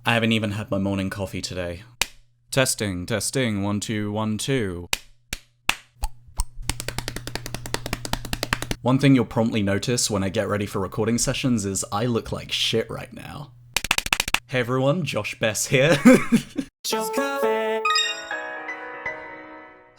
I haven't even had my morning coffee today. Testing, 1 2 1 2. One thing you'll promptly notice when I get ready for recording sessions is I look like shit right now. Hey everyone, Josh Bess here.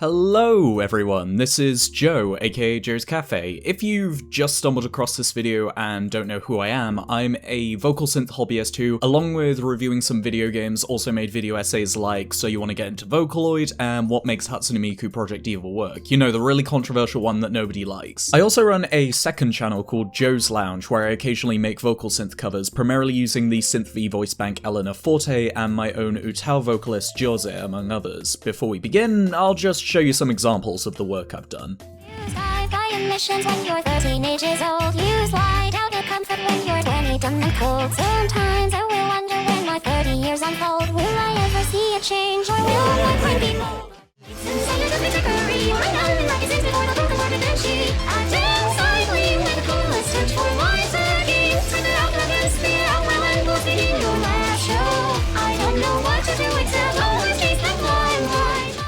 Hello everyone, this is Joe, aka JOEZCafe. If you've just stumbled across this video and don't know who I am, I'm a vocal synth hobbyist who, along with reviewing some video games, also made video essays like So You Want to Get Into Vocaloid and What Makes Hatsune Miku Project Diva Work. You know, the really controversial one that nobody likes. I also run a second channel called Joe's Lounge, where I occasionally make vocal synth covers, primarily using the SynthV voice bank Eleanor Forte and my own UTAU vocalist JOEZ, among others. Before we begin, I'll just show you some examples of the work I've done. Use live by emissions when you're 13 ages old. Use light out of comfort when you're 20, dumb and cold. Sometimes I will wonder when my 30 years unfold. Will I ever see a change or will my brain be mold? It's insane to be trickery. My diamond magazines before the broken hearted and she. Acting cycling with the coolest search for wiser games. Turn it out against me. I'm well and we'll see your last show. I don't know what to do except always chase the limelight.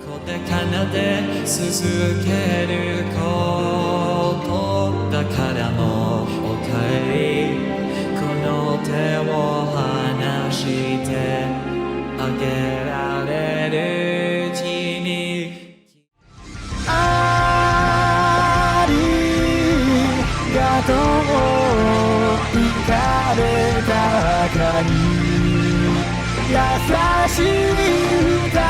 奏で続けることだからもうおかえりこの手を離してあげられるうちにありがとう行かれたかに優しい歌を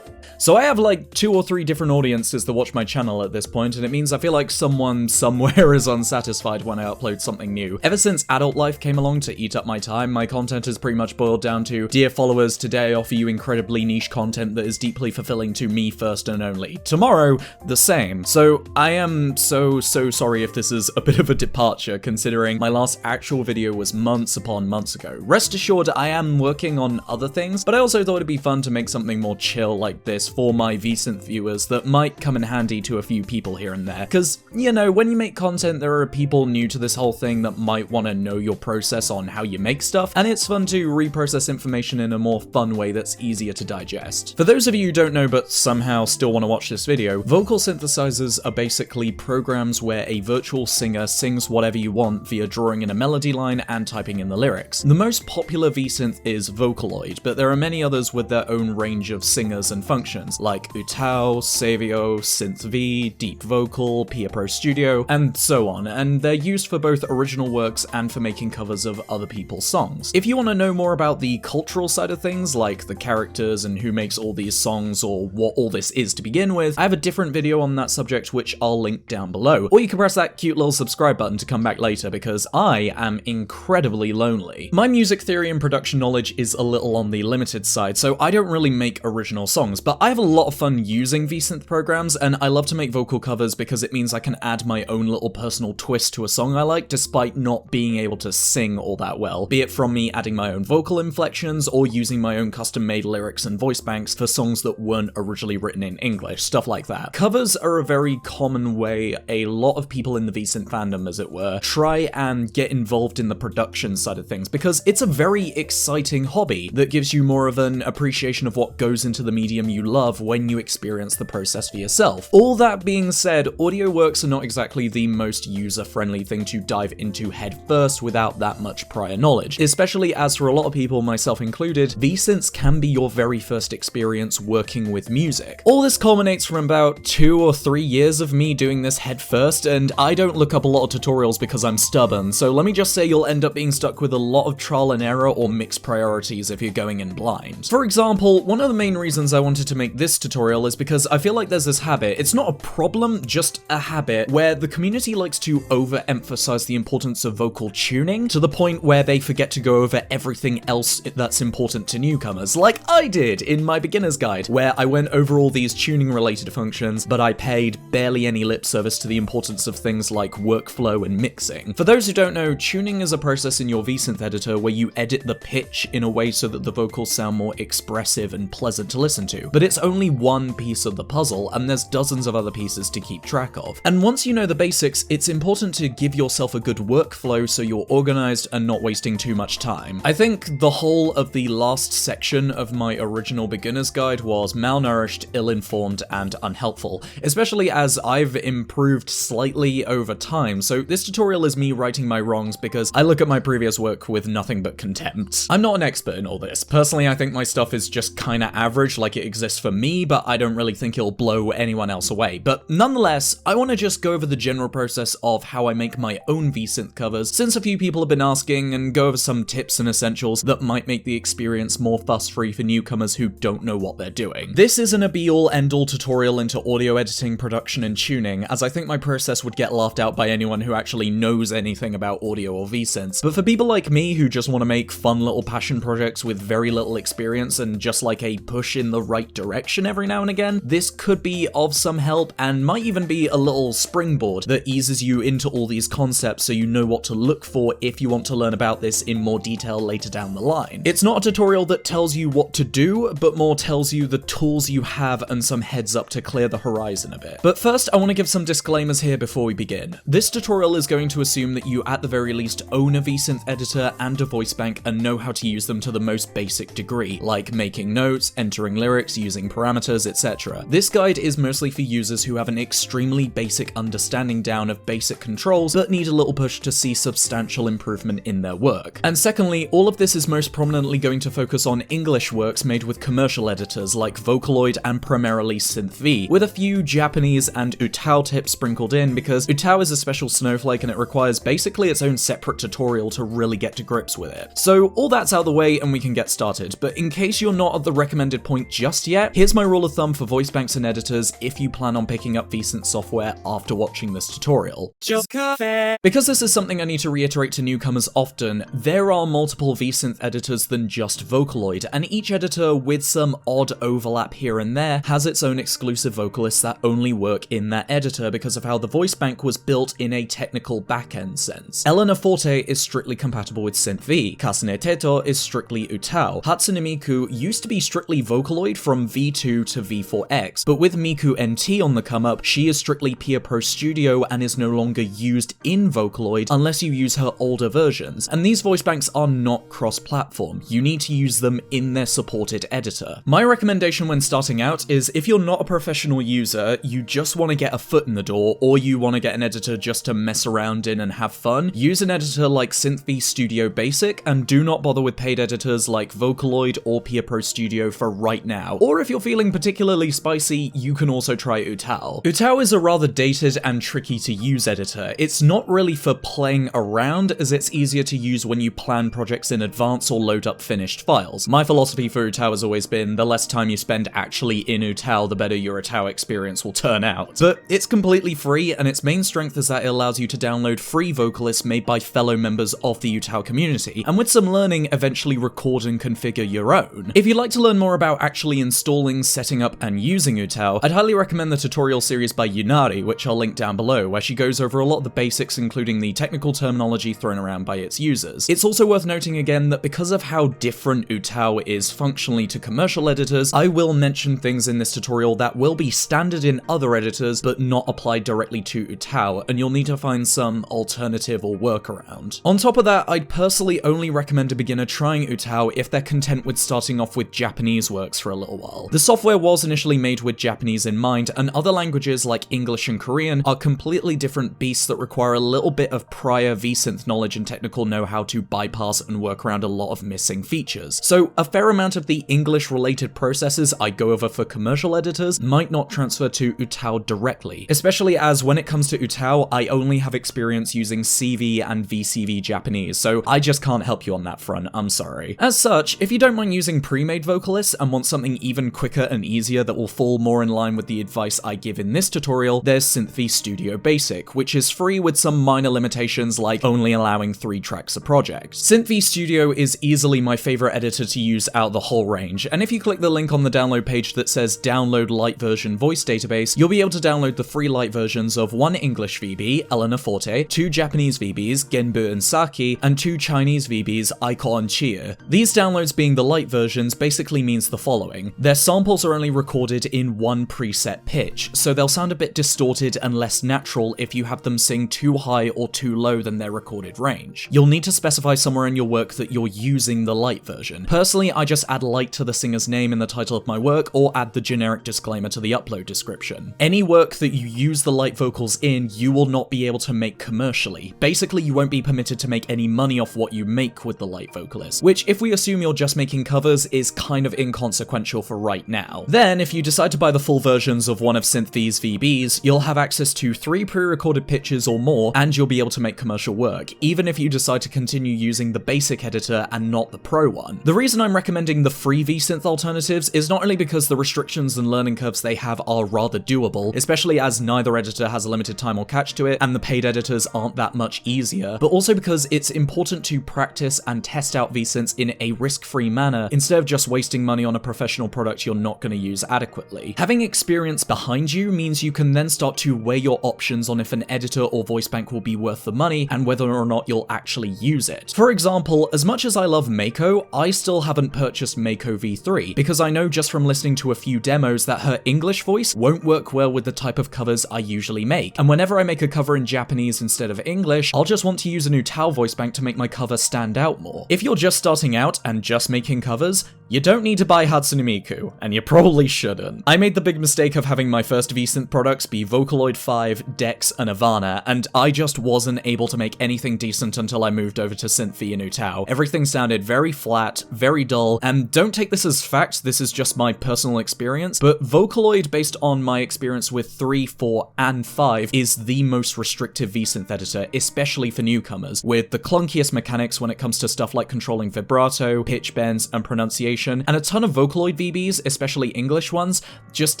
So I have like 2 or 3 different audiences that watch my channel at this point, and it means I feel like someone somewhere is unsatisfied when I upload something new. Ever since adult life came along to eat up my time, my content has pretty much boiled down to, dear followers, today I offer you incredibly niche content that is deeply fulfilling to me first and only. Tomorrow, the same. So I am so sorry if this is a bit of a departure, considering my last actual video was months upon months ago. Rest assured, I am working on other things, but I also thought it'd be fun to make something more chill like this for my VSynth viewers that might come in handy to a few people here and there. Because, you know, when you make content, there are people new to this whole thing that might want to know your process on how you make stuff, and it's fun to reprocess information in a more fun way that's easier to digest. For those of you who don't know but somehow still want to watch this video, vocal synthesizers are basically programs where a virtual singer sings whatever you want via drawing in a melody line and typing in the lyrics. The most popular VSynth is Vocaloid, but there are many others with their own range of singers and functions, like UTAU, Savio, SynthV, Deep Vocal, PIA Pro Studio, and so on, and they're used for both original works and for making covers of other people's songs. If you want to know more about the cultural side of things, like the characters and who makes all these songs or what all this is to begin with, I have a different video on that subject which I'll link down below. Or you can press that cute little subscribe button to come back later because I am incredibly lonely. My music theory and production knowledge is a little on the limited side, so I don't really make original songs, but I have a lot of fun using VSynth programs, and I love to make vocal covers because it means I can add my own little personal twist to a song I like despite not being able to sing all that well, be it from me adding my own vocal inflections or using my own custom-made lyrics and voice banks for songs that weren't originally written in English, stuff like that. Covers are a very common way a lot of people in the VSynth fandom, as it were, try and get involved in the production side of things because it's a very exciting hobby that gives you more of an appreciation of what goes into the medium you love when you experience the process for yourself. All that being said, audio works are not exactly the most user-friendly thing to dive into head first without that much prior knowledge, especially as for a lot of people, myself included, VSynths can be your very first experience working with music. All this culminates from about 2 or 3 years of me doing this head first, and I don't look up a lot of tutorials because I'm stubborn, so let me just say you'll end up being stuck with a lot of trial and error or mixed priorities if you're going in blind. For example, one of the main reasons I wanted to make this tutorial is because I feel like there's this habit, it's not a problem, just a habit, where the community likes to overemphasize the importance of vocal tuning to the point where they forget to go over everything else that's important to newcomers, like I did in my beginner's guide, where I went over all these tuning related functions, but I paid barely any lip service to the importance of things like workflow and mixing. For those who don't know, tuning is a process in your VSynth editor where you edit the pitch in a way so that the vocals sound more expressive and pleasant to listen to, but it's it's only one piece of the puzzle, and there's dozens of other pieces to keep track of. And once you know the basics, it's important to give yourself a good workflow so you're organized and not wasting too much time. I think the whole of the last section of my original beginner's guide was malnourished, ill-informed, and unhelpful, especially as I've improved slightly over time, so this tutorial is me righting my wrongs because I look at my previous work with nothing but contempt. I'm not an expert in all this. Personally, I think my stuff is just kinda average, like it exists for me, but I don't really think it'll blow anyone else away. But nonetheless, I want to just go over the general process of how I make my own VSynth covers, since a few people have been asking, and go over some tips and essentials that might make the experience more fuss-free for newcomers who don't know what they're doing. This isn't a be-all end-all tutorial into audio editing, production, and tuning, as I think my process would get laughed out by anyone who actually knows anything about audio or VSynths. But for people like me who just want to make fun little passion projects with very little experience and just like a push in the right direction every now and again, this could be of some help and might even be a little springboard that eases you into all these concepts so you know what to look for if you want to learn about this in more detail later down the line. It's not a tutorial that tells you what to do, but more tells you the tools you have and some heads up to clear the horizon a bit. But first, I want to give some disclaimers here before we begin. This tutorial is going to assume that you at the very least own a VSynth editor and a voice bank and know how to use them to the most basic degree, like making notes, entering lyrics, using parameters, etc. This guide is mostly for users who have an extremely basic understanding down of basic controls but need a little push to see substantial improvement in their work. And secondly, all of this is most prominently going to focus on English works made with commercial editors like VOCALOID and primarily SynthV, with a few Japanese and UTAU tips sprinkled in because UTAU is a special snowflake and it requires basically its own separate tutorial to really get to grips with it. So all that's out of the way and we can get started, but in case you're not at the recommended point just yet, here's my rule of thumb for voice banks and editors if you plan on picking up VSynth software after watching this tutorial. JOEZCafe. Because this is something I need to reiterate to newcomers often, there are multiple VSynth editors than just VOCALOID, and each editor, with some odd overlap here and there, has its own exclusive vocalists that only work in that editor because of how the voice bank was built in a technical backend sense. Elena Forte is strictly compatible with SynthV, Kasune Teto is strictly UTAU, Hatsune Miku used to be strictly VOCALOID from V2 to V4X, but with Miku NT on the come up, she is strictly Pia Pro Studio and is no longer used in VOCALOID unless you use her older versions, and these voice banks are not cross-platform, you need to use them in their supported editor. My recommendation when starting out is if you're not a professional user, you just want to get a foot in the door, or you want to get an editor just to mess around in and have fun, use an editor like SynthV Studio Basic, and do not bother with paid editors like VOCALOID or Pia Pro Studio for right now. Or if you're feeling particularly spicy, you can also try UTAU. UTAU is a rather dated and tricky to use editor. It's not really for playing around, as it's easier to use when you plan projects in advance or load up finished files. My philosophy for UTAU has always been the less time you spend actually in UTAU, the better your UTAU experience will turn out. But it's completely free, and its main strength is that it allows you to download free vocalists made by fellow members of the UTAU community, and with some learning, eventually record and configure your own. If you'd like to learn more about actually installing, setting up, and using UTAU, I'd highly recommend the tutorial series by Yunari, which I'll link down below, where she goes over a lot of the basics, including the technical terminology thrown around by its users. It's also worth noting again that because of how different UTAU is functionally to commercial editors, I will mention things in this tutorial that will be standard in other editors, but not applied directly to UTAU, and you'll need to find some alternative or workaround. On top of that, I'd personally only recommend a beginner trying UTAU if they're content with starting off with Japanese works for a little while. The software was initially made with Japanese in mind, and other languages like English and Korean are completely different beasts that require a little bit of prior VSynth knowledge and technical know-how to bypass and work around a lot of missing features. So a fair amount of the English-related processes I go over for commercial editors might not transfer to UTAU directly, especially as when it comes to UTAU, I only have experience using CV and VCV Japanese, so I just can't help you on that front, I'm sorry. As such, if you don't mind using pre-made vocalists and want something even quicker and easier that will fall more in line with the advice I give in this tutorial, there's SynthV Studio Basic, which is free with some minor limitations like only allowing 3 tracks a project. SynthV Studio is easily my favorite editor to use out of the whole range, and if you click the link on the download page that says download light version voice database, you'll be able to download the free light versions of 1 English VB, Elena Forte, 2 Japanese VBs, Genbu and Saki, and 2 Chinese VBs, Aiko and Chia. These downloads being the light versions basically means the following. They're samples are only recorded in one preset pitch, so they'll sound a bit distorted and less natural if you have them sing too high or too low than their recorded range. You'll need to specify somewhere in your work that you're using the light version. Personally, I just add light to the singer's name in the title of my work, or add the generic disclaimer to the upload description. Any work that you use the light vocals in, you will not be able to make commercially. Basically, you won't be permitted to make any money off what you make with the light vocalist, which, if we assume you're just making covers, is kind of inconsequential for right now. Then, if you decide to buy the full versions of one of SynthV's VBs, you'll have access to 3 pre-recorded pitches or more, and you'll be able to make commercial work, even if you decide to continue using the basic editor and not the pro one. The reason I'm recommending the free VSynth alternatives is not only because the restrictions and learning curves they have are rather doable, especially as neither editor has a limited time or catch to it, and the paid editors aren't that much easier, but also because it's important to practice and test out VSynths in a risk-free manner, instead of just wasting money on a professional product you're not going to use adequately. Having experience behind you means you can then start to weigh your options on if an editor or voice bank will be worth the money, and whether or not you'll actually use it. For example, as much as I love Mako, I still haven't purchased Mako V3, because I know just from listening to a few demos that her English voice won't work well with the type of covers I usually make, and whenever I make a cover in Japanese instead of English, I'll just want to use a UTAU voice bank to make my cover stand out more. If you're just starting out and just making covers, you don't need to buy Hatsune Miku, and you probably shouldn't. I made the big mistake of having my first VSynth products be Vocaloid 5, Dex, and Ivana, and I just wasn't able to make anything decent until I moved over to SynthV and UTAU. Everything sounded very flat, very dull, and don't take this as fact, this is just my personal experience, but Vocaloid, based on my experience with 3, 4, and 5, is the most restrictive VSynth editor, especially for newcomers, with the clunkiest mechanics when it comes to stuff like controlling vibrato, pitch bends, and pronunciation, and a ton of Vocaloid VBs, especially English ones, just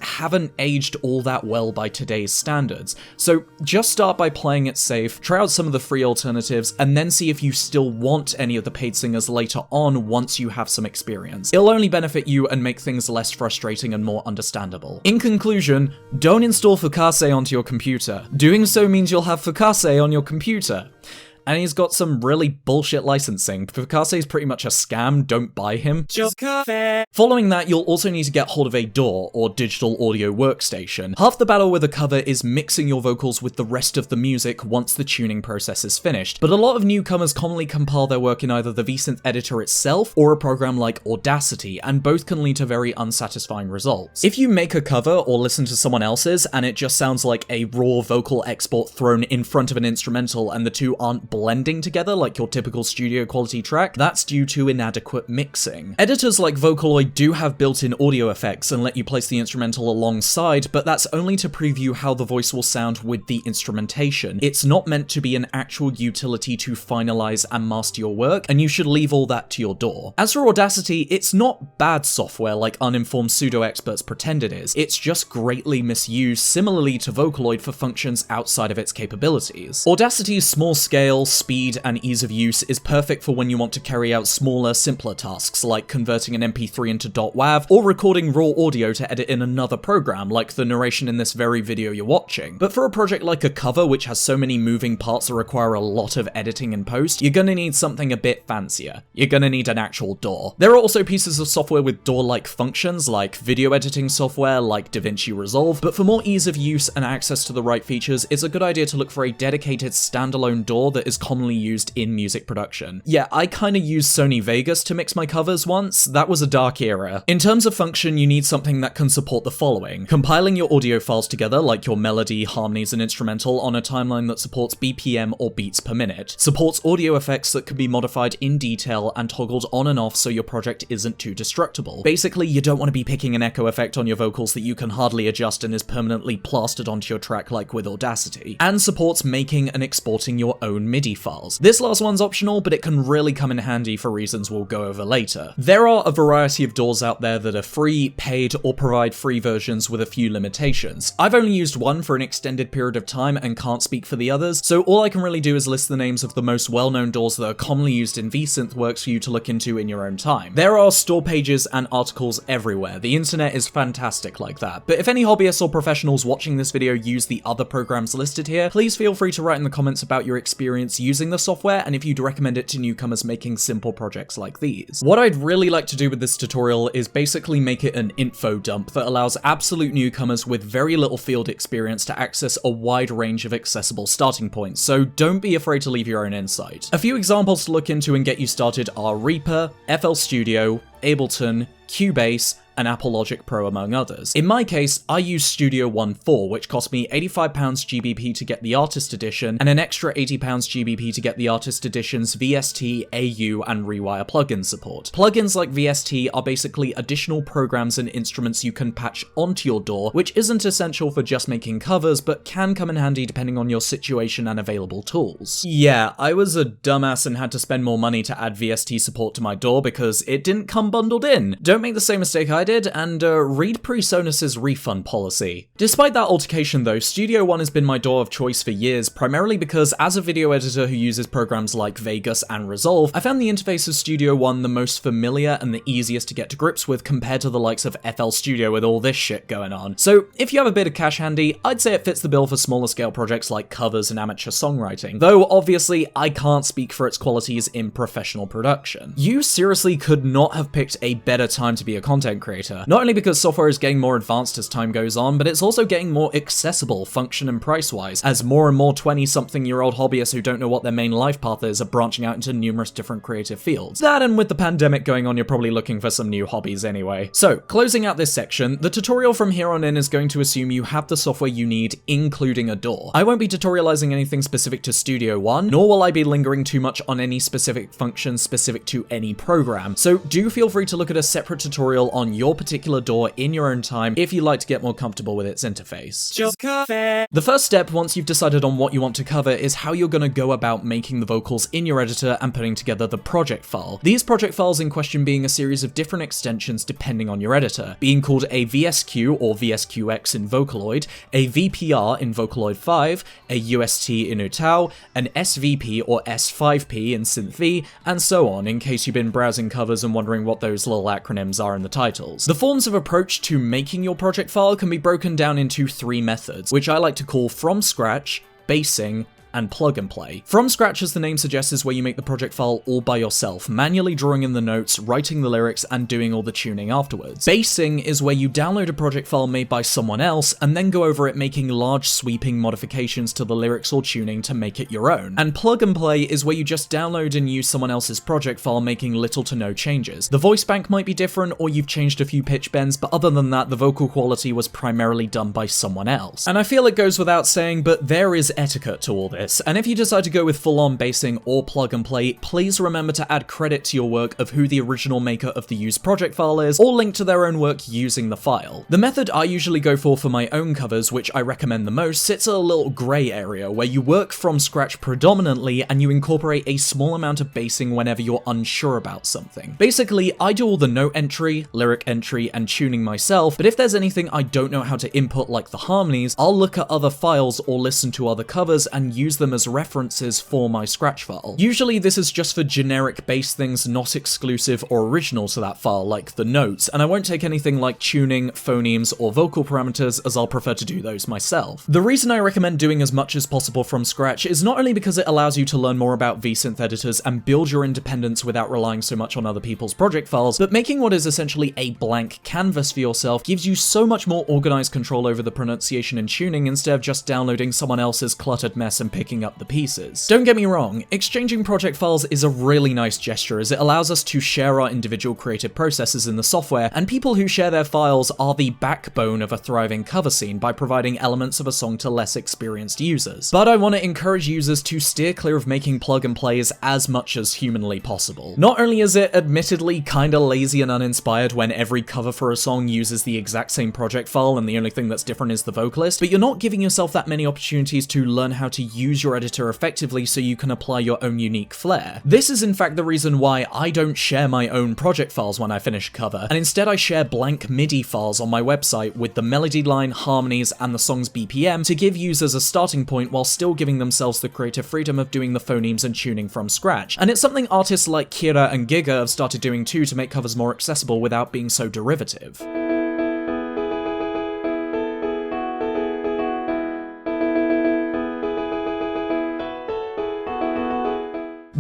haven't aged all that well by today's standards. So just start by playing it safe, try out some of the free alternatives, and then see if you still want any of the paid singers later on once you have some experience. It'll only benefit you and make things less frustrating and more understandable. In conclusion, don't install Fukasse onto your computer. Doing so means you'll have Fukasse on your computer. And he's got some really bullshit licensing. Fukasse is pretty much a scam, don't buy him. JOEZCafe. Following that, you'll also need to get hold of a DAW, or digital audio workstation. Half the battle with a cover is mixing your vocals with the rest of the music once the tuning process is finished, but a lot of newcomers commonly compile their work in either the VSynth editor itself or a program like Audacity, and both can lead to very unsatisfying results. If you make a cover or listen to someone else's and it just sounds like a raw vocal export thrown in front of an instrumental and the two aren't blending together like your typical studio quality track, that's due to inadequate mixing. Editors like Vocaloid do have built-in audio effects and let you place the instrumental alongside, but that's only to preview how the voice will sound with the instrumentation. It's not meant to be an actual utility to finalize and master your work, and you should leave all that to your DAW. As for Audacity, it's not bad software like uninformed pseudo-experts pretend it is, it's just greatly misused similarly to Vocaloid for functions outside of its capabilities. Audacity's small scale, speed, and ease of use is perfect for when you want to carry out smaller, simpler tasks like converting an MP3 into .wav or recording raw audio to edit in another program like the narration in this very video you're watching. But for a project like a cover which has so many moving parts that require a lot of editing and post, you're gonna need something a bit fancier. You're gonna need an actual DAW. There are also pieces of software with DAW-like functions like video editing software like DaVinci Resolve, but for more ease of use and access to the right features, it's a good idea to look for a dedicated standalone DAW that is commonly used in music production. Yeah, I kinda used Sony Vegas to mix my covers once. That was a dark era. In terms of function, you need something that can support the following: compiling your audio files together, like your melody, harmonies, and instrumental, on a timeline that supports BPM or beats per minute, supports audio effects that can be modified in detail and toggled on and off so your project isn't too destructible. Basically, you don't want to be picking an echo effect on your vocals that you can hardly adjust and is permanently plastered onto your track like with Audacity, and supports making and exporting your own MIDI files. This last one's optional, but it can really come in handy for reasons we'll go over later. There are a variety of DAWs out there that are free, paid, or provide free versions with a few limitations. I've only used one for an extended period of time and can't speak for the others, so all I can really do is list the names of the most well-known DAWs that are commonly used in VSynth works for you to look into in your own time. There are store pages and articles everywhere. The internet is fantastic like that. But if any hobbyists or professionals watching this video use the other programs listed here, please feel free to write in the comments about your experience experience using the software, and if you'd recommend it to newcomers making simple projects like these. What I'd really like to do with this tutorial is basically make it an info dump that allows absolute newcomers with very little field experience to access a wide range of accessible starting points, so don't be afraid to leave your own insight. A few examples to look into and get you started are Reaper, FL Studio, Ableton, Cubase, and Apple Logic Pro among others. In my case, I use Studio One 4, which cost me £85 GBP to get the Artist Edition, and an extra £80 GBP to get the Artist Edition's VST, AU, and Rewire plugin support. Plugins like VST are basically additional programs and instruments you can patch onto your DAW, which isn't essential for just making covers, but can come in handy depending on your situation and available tools. Yeah, I was a dumbass and had to spend more money to add VST support to my DAW because it didn't come bundled in. Don't make the same mistake I did, and read PreSonus's refund policy. Despite that altercation though, Studio One has been my DAW of choice for years, primarily because as a video editor who uses programs like Vegas and Resolve, I found the interface of Studio One the most familiar and the easiest to get to grips with compared to the likes of FL Studio with all this shit going on. So if you have a bit of cash handy, I'd say it fits the bill for smaller scale projects like covers and amateur songwriting, though obviously I can't speak for its qualities in professional production. You seriously could not have picked a better time to be a content creator. Not only because software is getting more advanced as time goes on, but it's also getting more accessible function and price-wise, as more and more 20-something-year-old hobbyists who don't know what their main life path is are branching out into numerous different creative fields. That, and with the pandemic going on, you're probably looking for some new hobbies anyway. So, closing out this section, the tutorial from here on in is going to assume you have the software you need, including a DAW. I won't be tutorializing anything specific to Studio One, nor will I be lingering too much on any specific function specific to any program, so do feel free to look at a separate tutorial on your particular DAW in your own time if you'd like to get more comfortable with its interface. JOEZCafe. The first step, once you've decided on what you want to cover, is how you're going to go about making the vocals in your editor and putting together the project file. These project files in question being a series of different extensions depending on your editor, being called a VSQ or VSQX in Vocaloid, a VPR in Vocaloid 5, a UST in UTAU, an SVP or S5P in SynthV, and so on, in case you've been browsing covers and wondering what those little acronyms are in the titles. The forms of approach to making your project file can be broken down into three methods, which I like to call from scratch, basing, and plug and play. From scratch, as the name suggests, is where you make the project file all by yourself, manually drawing in the notes, writing the lyrics, and doing all the tuning afterwards. Basing is where you download a project file made by someone else, and then go over it making large sweeping modifications to the lyrics or tuning to make it your own. And plug and play is where you just download and use someone else's project file making little to no changes. The voice bank might be different, or you've changed a few pitch bends, but other than that, the vocal quality was primarily done by someone else. And I feel it goes without saying, but there is etiquette to all this. And if you decide to go with full-on basing or plug and play, please remember to add credit to your work of who the original maker of the used project file is, or link to their own work using the file. The method I usually go for my own covers, which I recommend the most, sits at a little grey area where you work from scratch predominantly and you incorporate a small amount of basing whenever you're unsure about something. Basically, I do all the note entry, lyric entry, and tuning myself, but if there's anything I don't know how to input like the harmonies, I'll look at other files or listen to other covers and use them as references for my scratch file. Usually this is just for generic bass things not exclusive or original to that file, like the notes, and I won't take anything like tuning, phonemes, or vocal parameters, as I'll prefer to do those myself. The reason I recommend doing as much as possible from scratch is not only because it allows you to learn more about VSynth editors and build your independence without relying so much on other people's project files, but making what is essentially a blank canvas for yourself gives you so much more organized control over the pronunciation and tuning instead of just downloading someone else's cluttered mess and picking up the pieces. Don't get me wrong, exchanging project files is a really nice gesture as it allows us to share our individual creative processes in the software, and people who share their files are the backbone of a thriving cover scene by providing elements of a song to less experienced users. But I want to encourage users to steer clear of making plug and plays as much as humanly possible. Not only is it admittedly kinda lazy and uninspired when every cover for a song uses the exact same project file and the only thing that's different is the vocalist, but you're not giving yourself that many opportunities to learn how to use your editor effectively so you can apply your own unique flair. This is in fact the reason why I don't share my own project files when I finish a cover, and instead I share blank MIDI files on my website with the melody line, harmonies, and the song's BPM to give users a starting point while still giving themselves the creative freedom of doing the phonemes and tuning from scratch. And it's something artists like Kira and Giga have started doing too to make covers more accessible without being so derivative.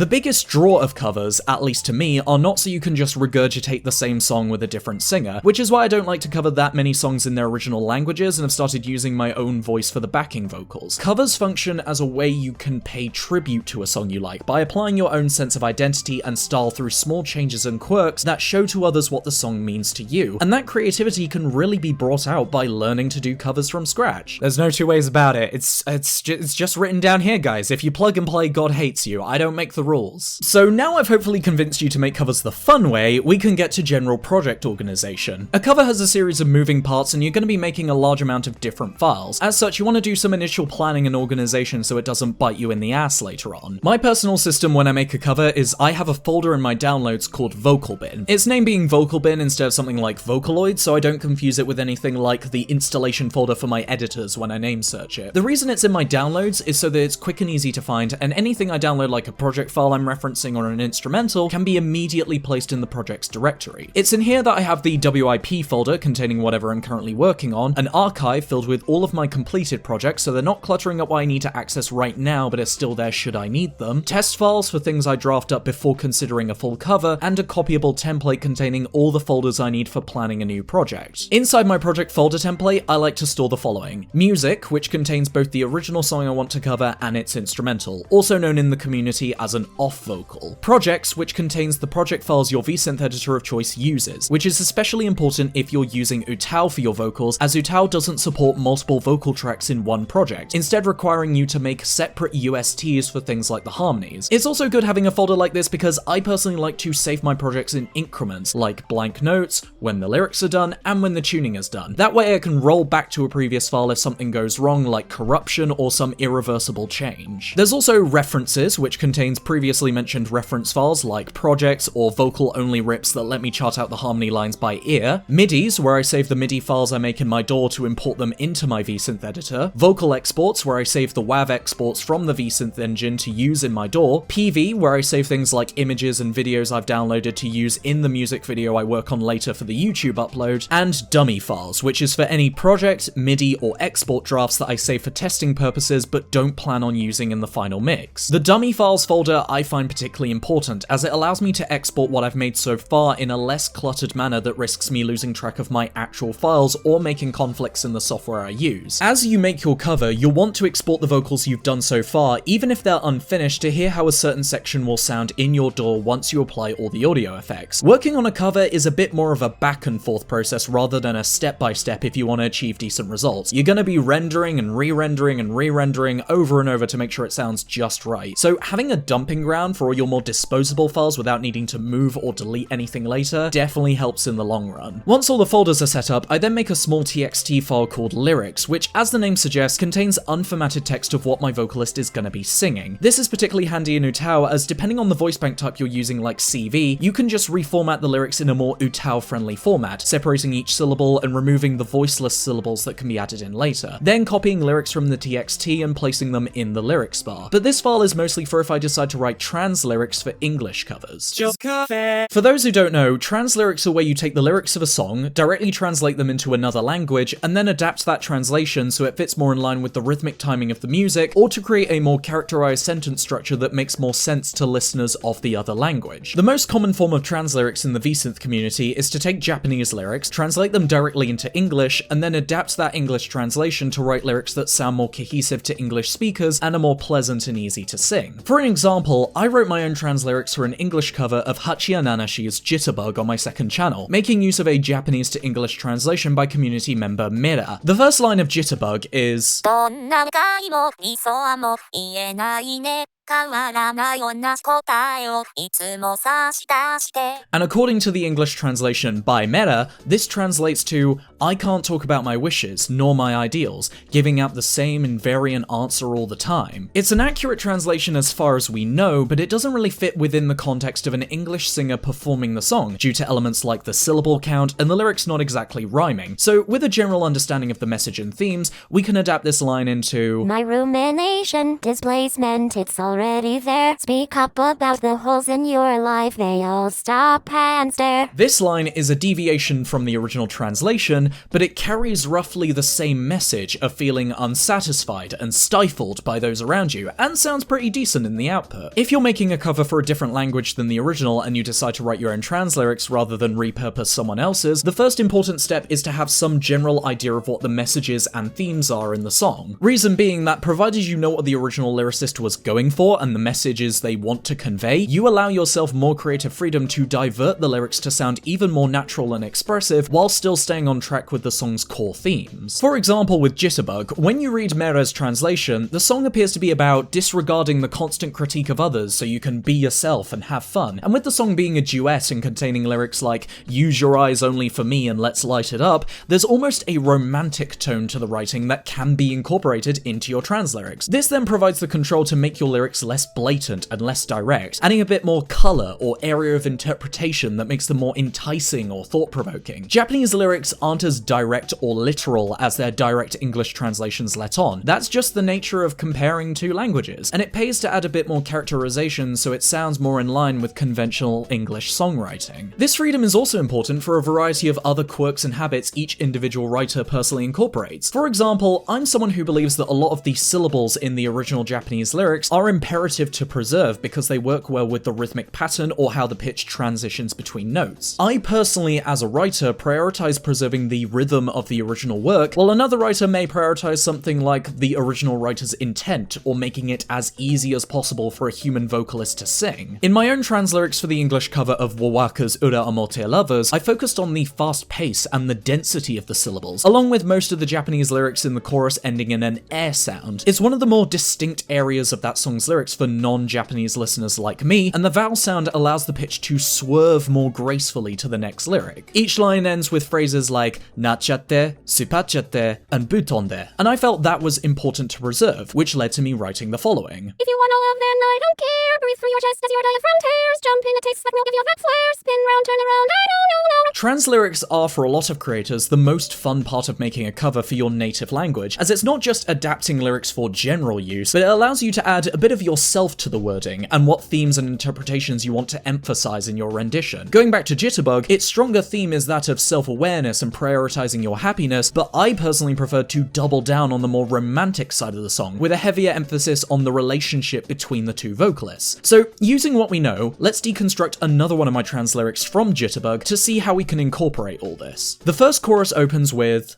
The biggest draw of covers, at least to me, are not so you can just regurgitate the same song with a different singer, which is why I don't like to cover that many songs in their original languages and have started using my own voice for the backing vocals. Covers function as a way you can pay tribute to a song you like by applying your own sense of identity and style through small changes and quirks that show to others what the song means to you, and that creativity can really be brought out by learning to do covers from scratch. There's no two ways about it. It's just written down here, guys. If you plug and play, God hates you. I don't make the rules. So now I've hopefully convinced you to make covers the fun way, we can get to general project organization. A cover has a series of moving parts and you're going to be making a large amount of different files. As such, you want to do some initial planning and organization so it doesn't bite you in the ass later on. My personal system when I make a cover is I have a folder in my downloads called VocalBin. Its name being VocalBin instead of something like Vocaloid, so I don't confuse it with anything like the installation folder for my editors when I name search it. The reason it's in my downloads is so that it's quick and easy to find, and anything I download like a project file I'm referencing or an instrumental can be immediately placed in the project's directory. It's in here that I have the WIP folder containing whatever I'm currently working on, an archive filled with all of my completed projects so they're not cluttering up what I need to access right now but are still there should I need them, test files for things I draft up before considering a full cover, and a copyable template containing all the folders I need for planning a new project. Inside my project folder template, I like to store the following: music, which contains both the original song I want to cover and its instrumental, also known in the community as an off vocal; projects, which contains the project files your VSynth editor of choice uses, which is especially important if you're using UTAU for your vocals, as UTAU doesn't support multiple vocal tracks in one project, instead requiring you to make separate USTs for things like the harmonies. It's also good having a folder like this because I personally like to save my projects in increments, like blank notes, when the lyrics are done, and when the tuning is done. That way I can roll back to a previous file if something goes wrong, like corruption or some irreversible change. There's also references, which contains previously mentioned reference files like projects or vocal-only rips that let me chart out the harmony lines by ear, MIDIs, where I save the MIDI files I make in my DAW to import them into my VSynth editor, vocal exports, where I save the WAV exports from the VSynth engine to use in my DAW, PV, where I save things like images and videos I've downloaded to use in the music video I work on later for the YouTube upload, and dummy files, which is for any project, MIDI, or export drafts that I save for testing purposes but don't plan on using in the final mix. The dummy files folder I find particularly important, as it allows me to export what I've made so far in a less cluttered manner that risks me losing track of my actual files or making conflicts in the software I use. As you make your cover, you'll want to export the vocals you've done so far, even if they're unfinished, to hear how a certain section will sound in your DAW once you apply all the audio effects. Working on a cover is a bit more of a back and forth process rather than a step-by-step if you want to achieve decent results. You're going to be rendering and re-rendering and re-rendering over and over to make sure it sounds just right. So having a dumping ground for all your more disposable files without needing to move or delete anything later definitely helps in the long run. Once all the folders are set up, I then make a small TXT file called lyrics, which, as the name suggests, contains unformatted text of what my vocalist is going to be singing. This is particularly handy in UTAU, as depending on the voice bank type you're using like CV, you can just reformat the lyrics in a more UTAU-friendly format, separating each syllable and removing the voiceless syllables that can be added in later, then copying lyrics from the TXT and placing them in the lyrics bar. But this file is mostly for if I decide to write Translyrics for English covers. JOEZCafe. For those who don't know, Translyrics are where you take the lyrics of a song, directly translate them into another language, and then adapt that translation so it fits more in line with the rhythmic timing of the music, or to create a more characterized sentence structure that makes more sense to listeners of the other language. The most common form of Translyrics in the VSynth community is to take Japanese lyrics, translate them directly into English, and then adapt that English translation to write lyrics that sound more cohesive to English speakers and are more pleasant and easy to sing. For an example, I wrote my own Translyrics for an English cover of Hachiya Nanashi's Jitterbug on my second channel, making use of a Japanese to English translation by community member Mira. The first line of Jitterbug is, どんな回も理想も言えないね。変わらない同じ答えをいつも差し出して and according to the English translation by Meta, this translates to, I can't talk about my wishes, nor my ideals, giving out the same invariant answer all the time. It's an accurate translation as far as we know, but it doesn't really fit within the context of an English singer performing the song, due to elements like the syllable count and the lyrics not exactly rhyming. So with a general understanding of the message and themes, we can adapt this line into, My rumination, displacement, it's already there. Speak up about the holes in your life, they all stop and stare. This line is a deviation from the original translation, but it carries roughly the same message of feeling unsatisfied and stifled by those around you, and sounds pretty decent in the output. If you're making a cover for a different language than the original and you decide to write your own translyrics rather than repurpose someone else's, the first important step is to have some general idea of what the messages and themes are in the song. Reason being that provided you know what the original lyricist was going for and the messages they want to convey, you allow yourself more creative freedom to divert the lyrics to sound even more natural and expressive while still staying on track with the song's core themes. For example, with Jitterbug, when you read Mere's translation, the song appears to be about disregarding the constant critique of others so you can be yourself and have fun, and with the song being a duet and containing lyrics like "use your eyes only for me and let's light it up," there's almost a romantic tone to the writing that can be incorporated into your translyrics. This then provides the control to make your lyrics less blatant and less direct, adding a bit more color or area of interpretation that makes them more enticing or thought-provoking. Japanese lyrics aren't as direct or literal as their direct English translations let on. That's just the nature of comparing two languages, and it pays to add a bit more characterization so it sounds more in line with conventional English songwriting. This freedom is also important for a variety of other quirks and habits each individual writer personally incorporates. For example, I'm someone who believes that a lot of the syllables in the original Japanese lyrics are imperative to preserve because they work well with the rhythmic pattern or how the pitch transitions between notes. I personally, as a writer, prioritize preserving the rhythm of the original work, while another writer may prioritize something like the original writer's intent or making it as easy as possible for a human vocalist to sing. In my own translyrics for the English cover of Wawaka's Ura Amote Lovers, I focused on the fast pace and the density of the syllables, along with most of the Japanese lyrics in the chorus ending in an air sound. It's one of the more distinct areas of that song's lyrics for non-Japanese listeners like me, and the vowel sound allows the pitch to swerve more gracefully to the next lyric. Each line ends with phrases like nachatte, supachatte, and butonde, and I felt that was important to preserve, which led to me writing the following. If you wanna love, then I don't care. Breathe through your chest as your diaphragm tears. Jump in a taste that will give you that flare. Spin round, turn around, I don't know. Translyrics are, for a lot of creators, the most fun part of making a cover for your native language, as it's not just adapting lyrics for general use, but it allows you to add a bit of yourself to the wording and what themes and interpretations you want to emphasize in your rendition. Going back to Jitterbug, its stronger theme is that of self-awareness and prioritizing your happiness, but I personally prefer to double down on the more romantic side of the song, with a heavier emphasis on the relationship between the two vocalists. So, using what we know, let's deconstruct another one of my translyrics from Jitterbug to see how we can incorporate all this. The first chorus opens with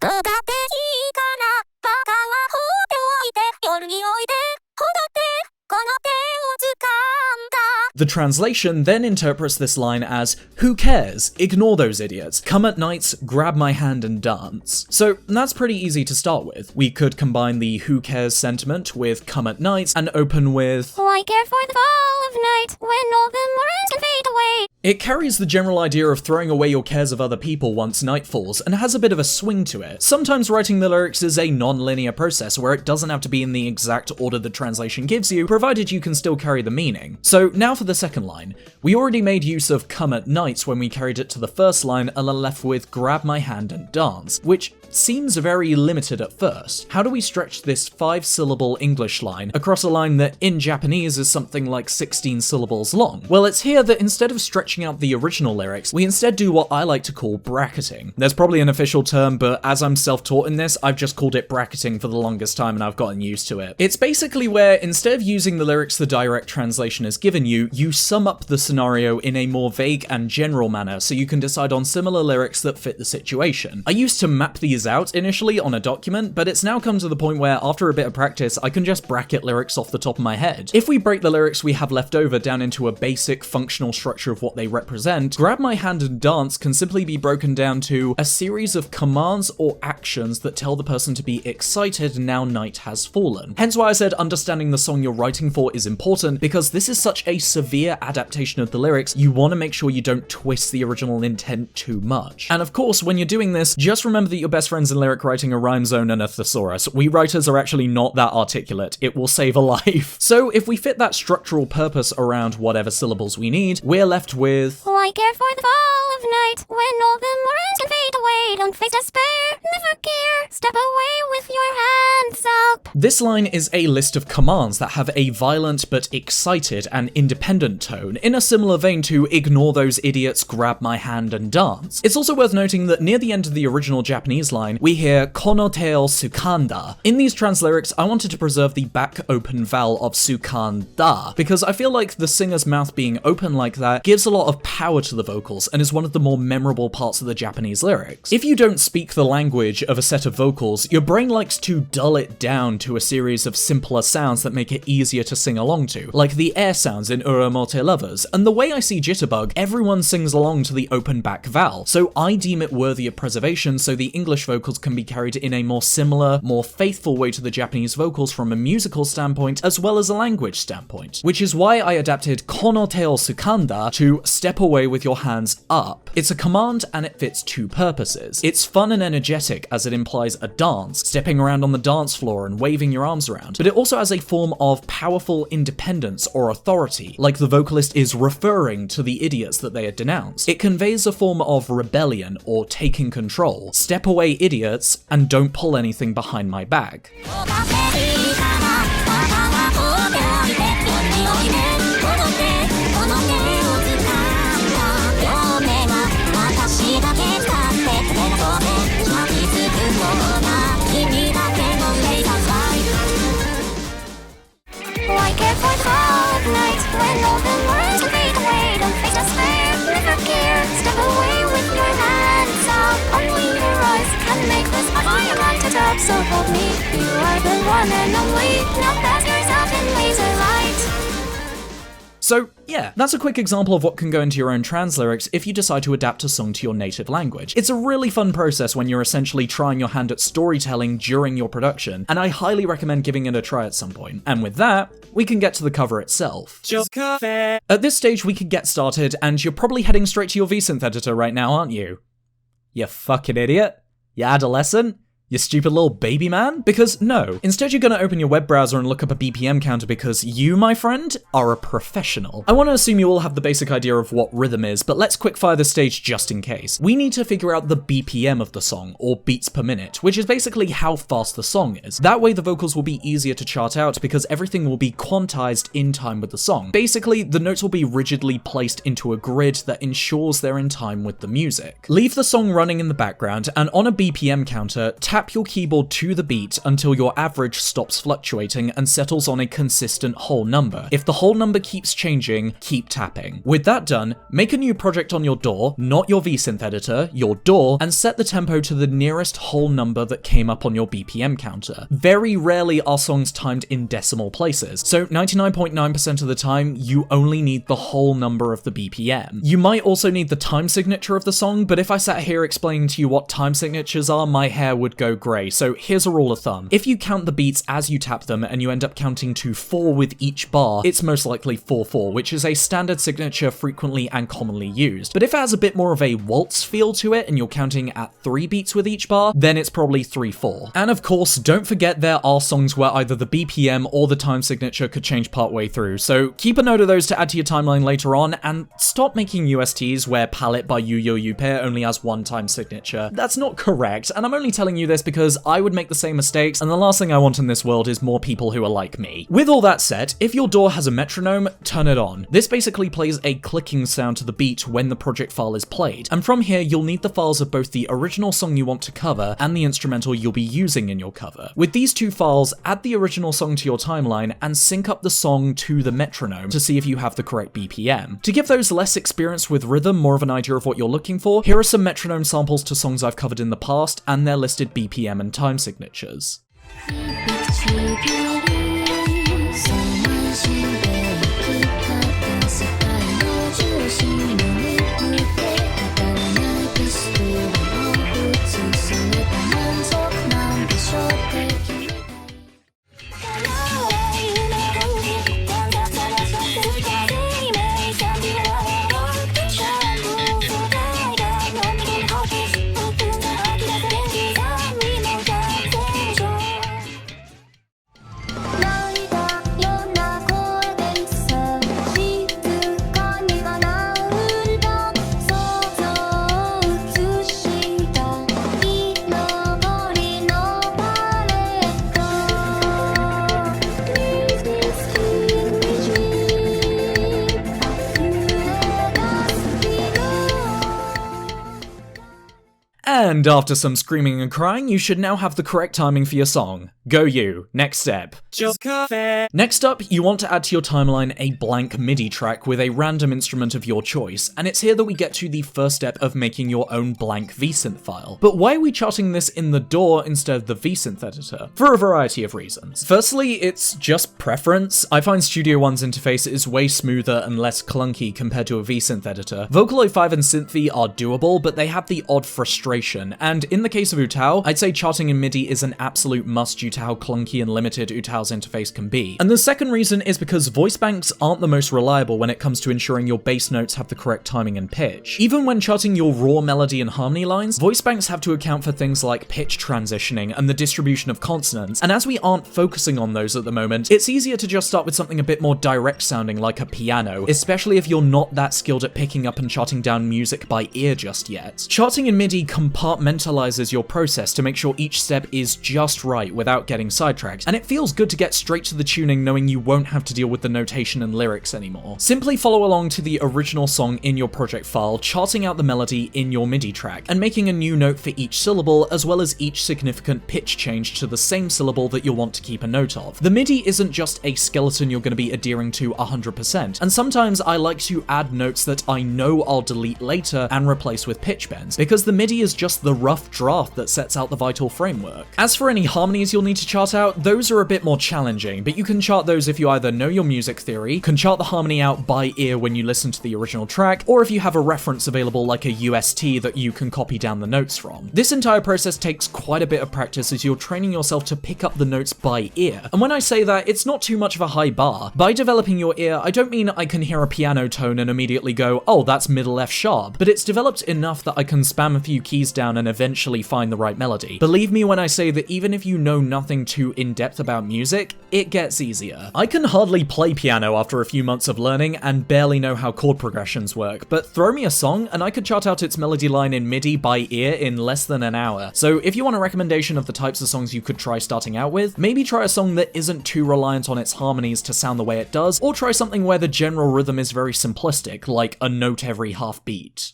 the translation then interprets this line as, "Who cares? Ignore those idiots. Come at nights, grab my hand and dance." So that's pretty easy to start with. We could combine the "who cares" sentiment with "come at nights" and open with, Oh, I care for the fall of night when all the morns can fade away. It carries the general idea of throwing away your cares of other people once night falls, and has a bit of a swing to it. Sometimes writing the lyrics is a non-linear process where it doesn't have to be in the exact order the translation gives you, provided you can still carry the meaning. So now for the second line. We already made use of "come at nights" when we carried it to the first line and are left with "grab my hand and dance," which seems very limited at first. How do we stretch this 5-syllable English line across a line that in Japanese is something like 16 syllables long? Well, it's here that instead of stretching out the original lyrics, we instead do what I like to call bracketing. There's probably an official term, but as I'm self-taught in this, I've just called it bracketing for the longest time and I've gotten used to it. It's basically where instead of using the lyrics the direct translation has given you, you sum up the scenario in a more vague and general manner so you can decide on similar lyrics that fit the situation. I used to map these out initially on a document, but it's now come to the point where after a bit of practice, I can just bracket lyrics off the top of my head. If we break the lyrics we have left over down into a basic functional structure of what they represent, "grab my hand and dance" can simply be broken down to a series of commands or actions that tell the person to be excited now night has fallen. Hence why I said understanding the song you're writing for is important, because this is such a severe adaptation of the lyrics, you want to make sure you don't twist the original intent too much. And of course, when you're doing this, just remember that your best friends in lyric writing are rhyme zone and a thesaurus. We writers are actually not that articulate. It will save a life. So if we fit that structural purpose around whatever syllables we need, we're left with, Oh, I care for the fall of night when all the morns can fade away. Don't face despair, never care. Step away with your hands up. This line is a list of commands that have a violent but excited and independent tone, in a similar vein to "ignore those idiots, grab my hand and dance." It's also worth noting that near the end of the original Japanese line, we hear "kono te o sukanda." In these Translyrics, I wanted to preserve the back open vowel of sukanda, because I feel like the singer's mouth being open like that gives a lot of power to the vocals and is one of the more memorable parts of the Japanese lyrics. If you don't speak the language of a set of vocals, your brain likes to dull it down to a series of simpler sounds that make it easier to sing along to, like the air sounds in Uramote Lovers, and the way I see Jitterbug, everyone sings along to the open back vowel, so I deem it worthy of preservation so the English vocals can be carried in a more similar, more faithful way to the Japanese vocals from a musical standpoint as well as a language standpoint, which is why I adapted "kono te o sukanda" to "step away with your hands up." It's a command and it fits two purposes. It's fun and energetic as it implies a dance, stepping around on the dance floor and waving your arms around, but it also has a form of powerful independence or authority, like the vocalist is referring to the idiots that they had denounced. It conveys a form of rebellion or taking control. Step away, idiots, and don't pull anything behind my back. Like every cold night, when all the words fade away, don't face despair, never care. Step away with your hands up, only your eyes can make this fire lighted up. So hold me, you are the one and only. Now pass yourself in laser light. So yeah, that's a quick example of what can go into your own Translyrics if you decide to adapt a song to your native language. It's a really fun process when you're essentially trying your hand at storytelling during your production, and I highly recommend giving it a try at some point. And with that, we can get to the cover itself. JOEZCafe. At this stage, we can get started, and you're probably heading straight to your VSynth editor right now, aren't you? You fucking idiot. You adolescent. You stupid little baby man? Because no, instead you're gonna open your web browser and look up a BPM counter because you, my friend, are a professional. I want to assume you all have the basic idea of what rhythm is, but let's quickfire this stage just in case. We need to figure out the BPM of the song, or beats per minute, which is basically how fast the song is. That way the vocals will be easier to chart out because everything will be quantized in time with the song. Basically, the notes will be rigidly placed into a grid that ensures they're in time with the music. Leave the song running in the background, and on a BPM counter, tap your keyboard to the beat until your average stops fluctuating and settles on a consistent whole number. If the whole number keeps changing, keep tapping. With that done, make a new project on your DAW, not your VSynth editor, your DAW, and set the tempo to the nearest whole number that came up on your BPM counter. Very rarely are songs timed in decimal places, so 99.9% of the time, you only need the whole number of the BPM. You might also need the time signature of the song, but if I sat here explaining to you what time signatures are, my hair would go grey, so here's a rule of thumb. If you count the beats as you tap them and you end up counting to 4 with each bar, it's most likely 4/4, which is a standard signature frequently and commonly used. But if it has a bit more of a waltz feel to it and you're counting at 3 beats with each bar, then it's probably 3/4. And of course, don't forget there are songs where either the BPM or the time signature could change partway through, so keep a note of those to add to your timeline later on, and stop making USTs where Palette by UTAU only has one time signature. That's not correct, and I'm only telling you this because I would make the same mistakes, and the last thing I want in this world is more people who are like me. With all that said, if your DAW has a metronome, turn it on. This basically plays a clicking sound to the beat when the project file is played, and from here you'll need the files of both the original song you want to cover and the instrumental you'll be using in your cover. With these two files, add the original song to your timeline and sync up the song to the metronome to see if you have the correct BPM. To give those less experienced with rhythm more of an idea of what you're looking for, here are some metronome samples to songs I've covered in the past and their listed BPM and time signatures. And after some screaming and crying, you should now have the correct timing for your song. Go you. Next step. JOEZCafe. Next up, you want to add to your timeline a blank MIDI track with a random instrument of your choice, and it's here that we get to the first step of making your own blank VSynth file. But why are we charting this in the DAW instead of the VSynth editor? For a variety of reasons. Firstly, it's just preference. I find Studio One's interface is way smoother and less clunky compared to a VSynth editor. VOCALOID 5 and SynthV are doable, but they have the odd frustration, and in the case of UTAU, I'd say charting in MIDI is an absolute must due to how clunky and limited UTAU's interface can be. And the second reason is because Voicebanks aren't the most reliable when it comes to ensuring your bass notes have the correct timing and pitch. Even when charting your raw melody and harmony lines, Voicebanks have to account for things like pitch transitioning and the distribution of consonants, and as we aren't focusing on those at the moment, it's easier to just start with something a bit more direct sounding like a piano, especially if you're not that skilled at picking up and charting down music by ear just yet. Charting in MIDI compartmentalizes your process to make sure each step is just right without getting sidetracked, and it feels good to get straight to the tuning knowing you won't have to deal with the notation and lyrics anymore. Simply follow along to the original song in your project file, charting out the melody in your MIDI track, and making a new note for each syllable as well as each significant pitch change to the same syllable that you'll want to keep a note of. The MIDI isn't just a skeleton you're going to be adhering to 100%, and sometimes I like to add notes that I know I'll delete later and replace with pitch bends, because the MIDI is just the rough draft that sets out the vital framework. As for any harmonies you'll need to chart out, those are a bit more challenging, but you can chart those if you either know your music theory, can chart the harmony out by ear when you listen to the original track, or if you have a reference available like a UST that you can copy down the notes from. This entire process takes quite a bit of practice as you're training yourself to pick up the notes by ear. And when I say that, it's not too much of a high bar. By developing your ear, I don't mean I can hear a piano tone and immediately go, oh, that's middle F sharp, but it's developed enough that I can spam a few keys down and eventually find the right melody. Believe me when I say that even if you know nothing too in-depth about music, it gets easier. I can hardly play piano after a few months of learning and barely know how chord progressions work, but throw me a song and I could chart out its melody line in MIDI by ear in less than an hour. So if you want a recommendation of the types of songs you could try starting out with, maybe try a song that isn't too reliant on its harmonies to sound the way it does, or try something where the general rhythm is very simplistic, like a note every half beat.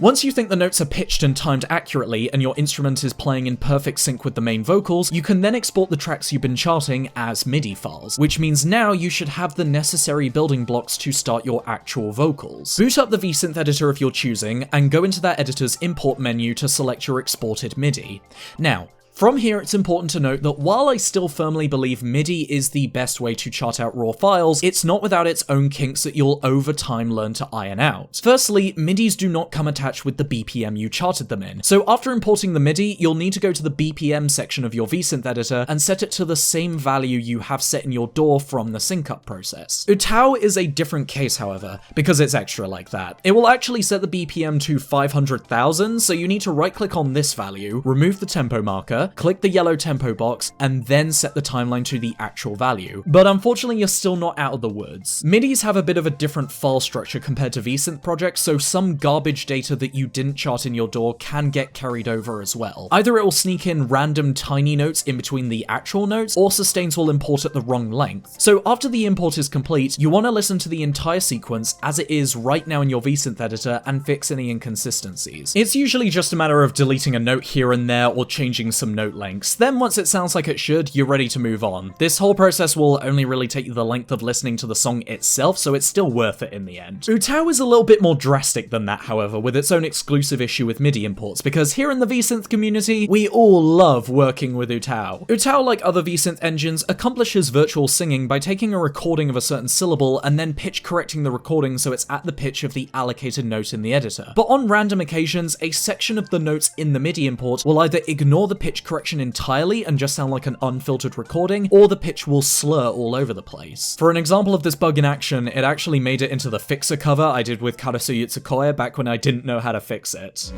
Once you think the notes are pitched and timed accurately and your instrument is playing in perfect sync with the main vocals, you can then export the tracks you've been charting as MIDI files, which means now you should have the necessary building blocks to start your actual vocals. Boot up the VSynth editor of your choosing and go into that editor's import menu to select your exported MIDI. Now, from here, it's important to note that while I still firmly believe MIDI is the best way to chart out raw files, it's not without its own kinks that you'll over time learn to iron out. Firstly, MIDIs do not come attached with the BPM you charted them in. So after importing the MIDI, you'll need to go to the BPM section of your VSynth editor and set it to the same value you have set in your DAW from the sync-up process. UTAU is a different case, however, because it's extra like that. It will actually set the BPM to 500,000, so you need to right-click on this value, remove the tempo marker, click the yellow tempo box, and then set the timeline to the actual value. But unfortunately, you're still not out of the woods. MIDIs have a bit of a different file structure compared to VSynth projects, so some garbage data that you didn't chart in your DAW can get carried over as well. Either it will sneak in random tiny notes in between the actual notes, or sustains will import at the wrong length. So after the import is complete, you want to listen to the entire sequence as it is right now in your VSynth editor and fix any inconsistencies. It's usually just a matter of deleting a note here and there or changing some note lengths. Then once it sounds like it should, you're ready to move on. This whole process will only really take you the length of listening to the song itself, so it's still worth it in the end. UTAU is a little bit more drastic than that, however, with its own exclusive issue with MIDI imports, because here in the VSynth community, we all love working with UTAU. UTAU, like other VSynth engines, accomplishes virtual singing by taking a recording of a certain syllable and then pitch correcting the recording so it's at the pitch of the allocated note in the editor. But on random occasions, a section of the notes in the MIDI import will either ignore the pitch correction entirely and just sound like an unfiltered recording, or the pitch will slur all over the place. For an example of this bug in action, it actually made it into the fixer cover I did with Karasu Yutsukoi back when I didn't know how to fix it.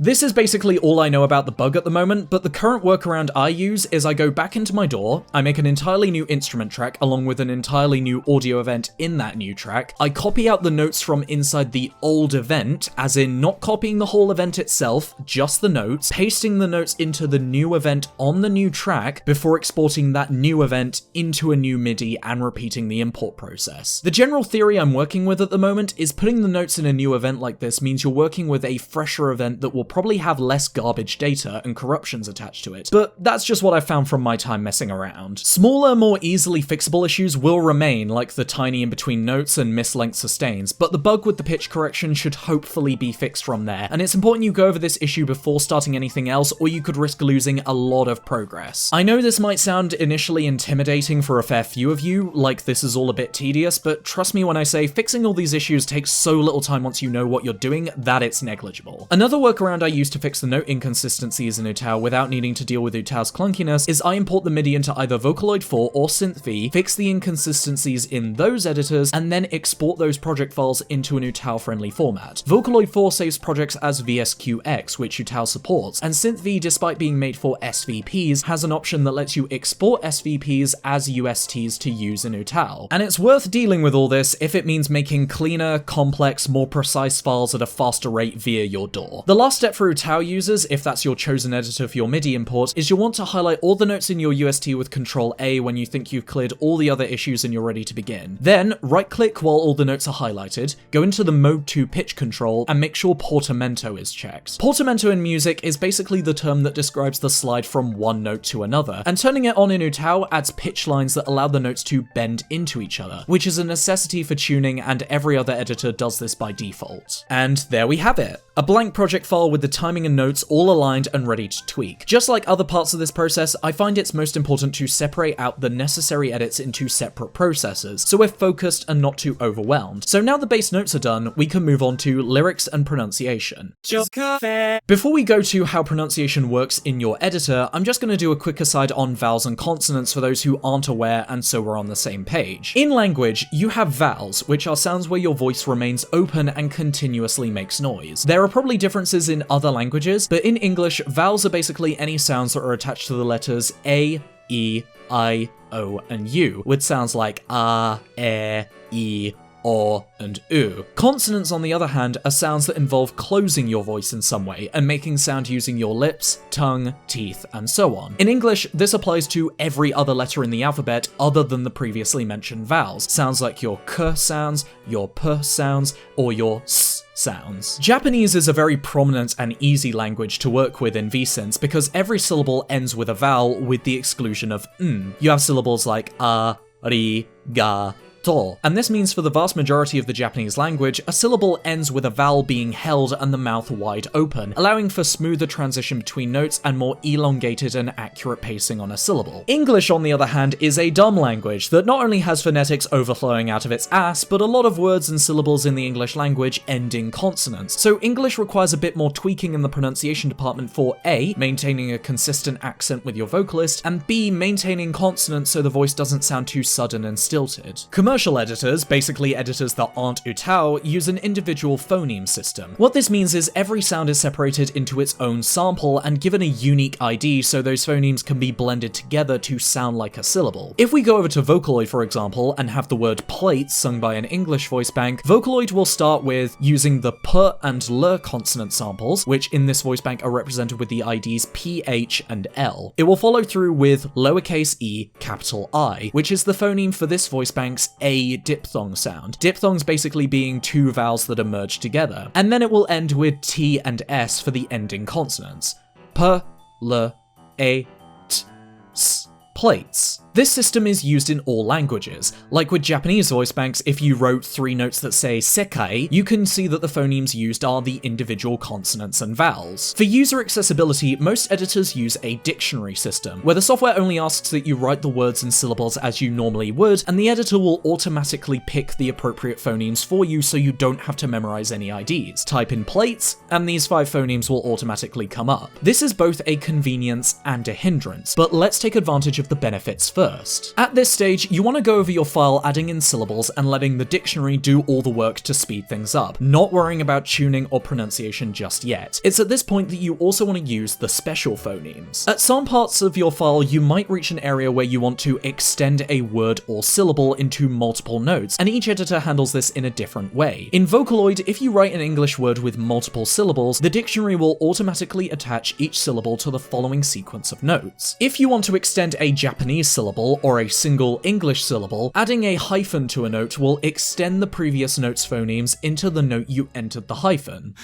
This is basically all I know about the bug at the moment, but the current workaround I use is I go back into my DAW, I make an entirely new instrument track along with an entirely new audio event in that new track, I copy out the notes from inside the old event, as in not copying the whole event itself, just the notes, pasting the notes into the new event on the new track before exporting that new event into a new MIDI and repeating the import process. The general theory I'm working with at the moment is putting the notes in a new event like this means you're working with a fresher event that will probably have less garbage data and corruptions attached to it, but that's just what I found from my time messing around. Smaller, more easily fixable issues will remain, like the tiny in-between notes and mislength sustains, but the bug with the pitch correction should hopefully be fixed from there, and it's important you go over this issue before starting anything else or you could risk losing a lot of progress. I know this might sound initially intimidating for a fair few of you, like this is all a bit tedious, but trust me when I say fixing all these issues takes so little time once you know what you're doing that it's negligible. Another workaround I use to fix the note inconsistencies in UTAU without needing to deal with UTAU's clunkiness is I import the MIDI into either VOCALOID 4 or SynthV, fix the inconsistencies in those editors, and then export those project files into an UTAU-friendly format. VOCALOID 4 saves projects as VSQX, which UTAU supports, and SynthV, despite being made for SVPs, has an option that lets you export SVPs as USTs to use in UTAU. And it's worth dealing with all this if it means making cleaner, complex, more precise files at a faster rate via your DAW. The last step for UTAU users, if that's your chosen editor for your MIDI import, is you'll want to highlight all the notes in your UST with Ctrl-A when you think you've cleared all the other issues and you're ready to begin. Then, right-click while all the notes are highlighted, go into the Mode 2 pitch control, and make sure Portamento is checked. Portamento in music is basically the term that describes the slide from one note to another, and turning it on in UTAU adds pitch lines that allow the notes to bend into each other, which is a necessity for tuning, and every other editor does this by default. And there we have it. A blank project file with the timing and notes all aligned and ready to tweak. Just like other parts of this process, I find it's most important to separate out the necessary edits into separate processes, so we're focused and not too overwhelmed. So now the bass notes are done, we can move on to lyrics and pronunciation. JOEZCafe. Before we go to how pronunciation works in your editor, I'm just going to do a quick aside on vowels and consonants for those who aren't aware and so we're on the same page. In language, you have vowels, which are sounds where your voice remains open and continuously makes noise. There are probably differences in other languages, but in English, vowels are basically any sounds that are attached to the letters A, E, I, O, and U, with sounds like ah, e, or, and oo. Consonants, on the other hand, are sounds that involve closing your voice in some way and making sound using your lips, tongue, teeth, and so on. In English, this applies to every other letter in the alphabet other than the previously mentioned vowels. Sounds like your k sounds, your p sounds, or your s sounds. Japanese is a very prominent and easy language to work with in VSynth because every syllable ends with a vowel with the exclusion of n. You have syllables like a, ri, ga, to, and this means for the vast majority of the Japanese language, a syllable ends with a vowel being held and the mouth wide open, allowing for smoother transition between notes and more elongated and accurate pacing on a syllable. English, on the other hand, is a dumb language that not only has phonetics overflowing out of its ass, but a lot of words and syllables in the English language end in consonants. So English requires a bit more tweaking in the pronunciation department for A, maintaining a consistent accent with your vocalist, and B, maintaining consonants so the voice doesn't sound too sudden and stilted. Commercial editors, basically editors that aren't UTAU, use an individual phoneme system. What this means is every sound is separated into its own sample and given a unique ID so those phonemes can be blended together to sound like a syllable. If we go over to Vocaloid, for example, and have the word plate sung by an English voice bank, Vocaloid will start with using the p and l consonant samples, which in this voice bank are represented with the IDs p, h, and l. It will follow through with lowercase e, capital I, which is the phoneme for this voice bank's A diphthong sound. Diphthongs basically being two vowels that are merged together. And then it will end with T and S for the ending consonants. P, L, A, T, S. Plates. This system is used in all languages. Like with Japanese voice banks, if you wrote three notes that say sekai, you can see that the phonemes used are the individual consonants and vowels. For user accessibility, most editors use a dictionary system, where the software only asks that you write the words and syllables as you normally would, and the editor will automatically pick the appropriate phonemes for you so you don't have to memorize any IDs. Type in plates, and these 5 phonemes will automatically come up. This is both a convenience and a hindrance, but let's take advantage of the benefits first. first. At this stage, you want to go over your file adding in syllables and letting the dictionary do all the work to speed things up, not worrying about tuning or pronunciation just yet. It's at this point that you also want to use the special phonemes. At some parts of your file, you might reach an area where you want to extend a word or syllable into multiple notes, and each editor handles this in a different way. In Vocaloid, if you write an English word with multiple syllables, the dictionary will automatically attach each syllable to the following sequence of notes. If you want to extend a Japanese syllable or a single English syllable, adding a hyphen to a note will extend the previous note's phonemes into the note you entered the hyphen.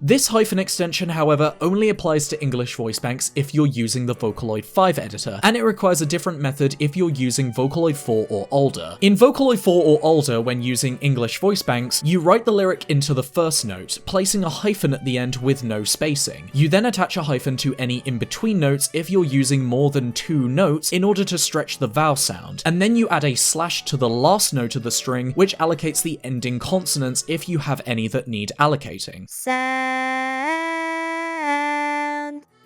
This hyphen extension, however, only applies to English Voicebanks if you're using the Vocaloid 5 editor, and it requires a different method if you're using Vocaloid 4 or older. In Vocaloid 4 or older, when using English Voicebanks, you write the lyric into the first note, placing a hyphen at the end with no spacing. You then attach a hyphen to any in-between notes if you're using more than 2 notes in order to stretch the vowel sound, and then you add a slash to the last note of the string, which allocates the ending consonants if you have any that need allocating.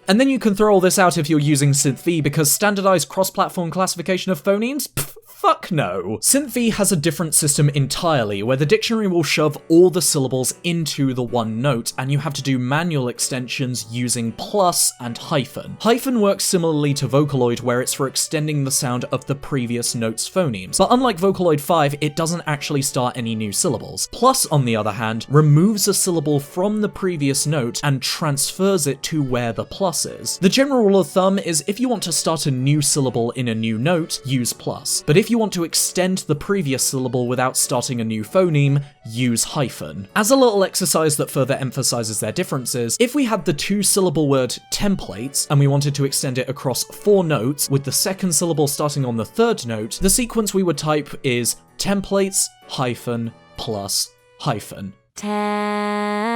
And then you can throw all this out if you're using SynthV, because standardized cross-platform classification of phonemes? Pfft, fuck no. SynthV has a different system entirely, where the dictionary will shove all the syllables into the one note, and you have to do manual extensions using plus and hyphen. Hyphen works similarly to Vocaloid, where it's for extending the sound of the previous note's phonemes, but unlike Vocaloid 5, it doesn't actually start any new syllables. Plus, on the other hand, removes a syllable from the previous note and transfers it to where the plus is. The general rule of thumb is if you want to start a new syllable in a new note, use plus. But if you want to extend the previous syllable without starting a new phoneme, use hyphen. As a little exercise that further emphasizes their differences, if we had the 2-syllable word templates and we wanted to extend it across 4 notes with the second syllable starting on the 3rd note, the sequence we would type is templates hyphen plus hyphen. Templates.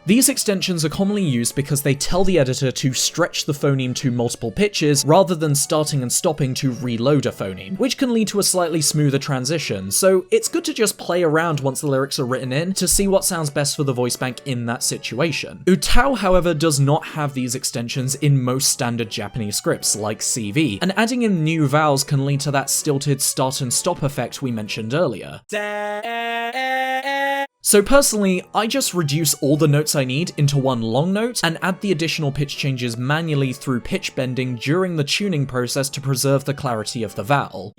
These extensions are commonly used because they tell the editor to stretch the phoneme to multiple pitches rather than starting and stopping to reload a phoneme, which can lead to a slightly smoother transition, so it's good to just play around once the lyrics are written in to see what sounds best for the voice bank in that situation. UTAU, however, does not have these extensions in most standard Japanese scripts, like CV, and adding in new vowels can lead to that stilted start and stop effect we mentioned earlier. So personally, I just reduce all the notes I need into one long note and add the additional pitch changes manually through pitch bending during the tuning process to preserve the clarity of the vowel.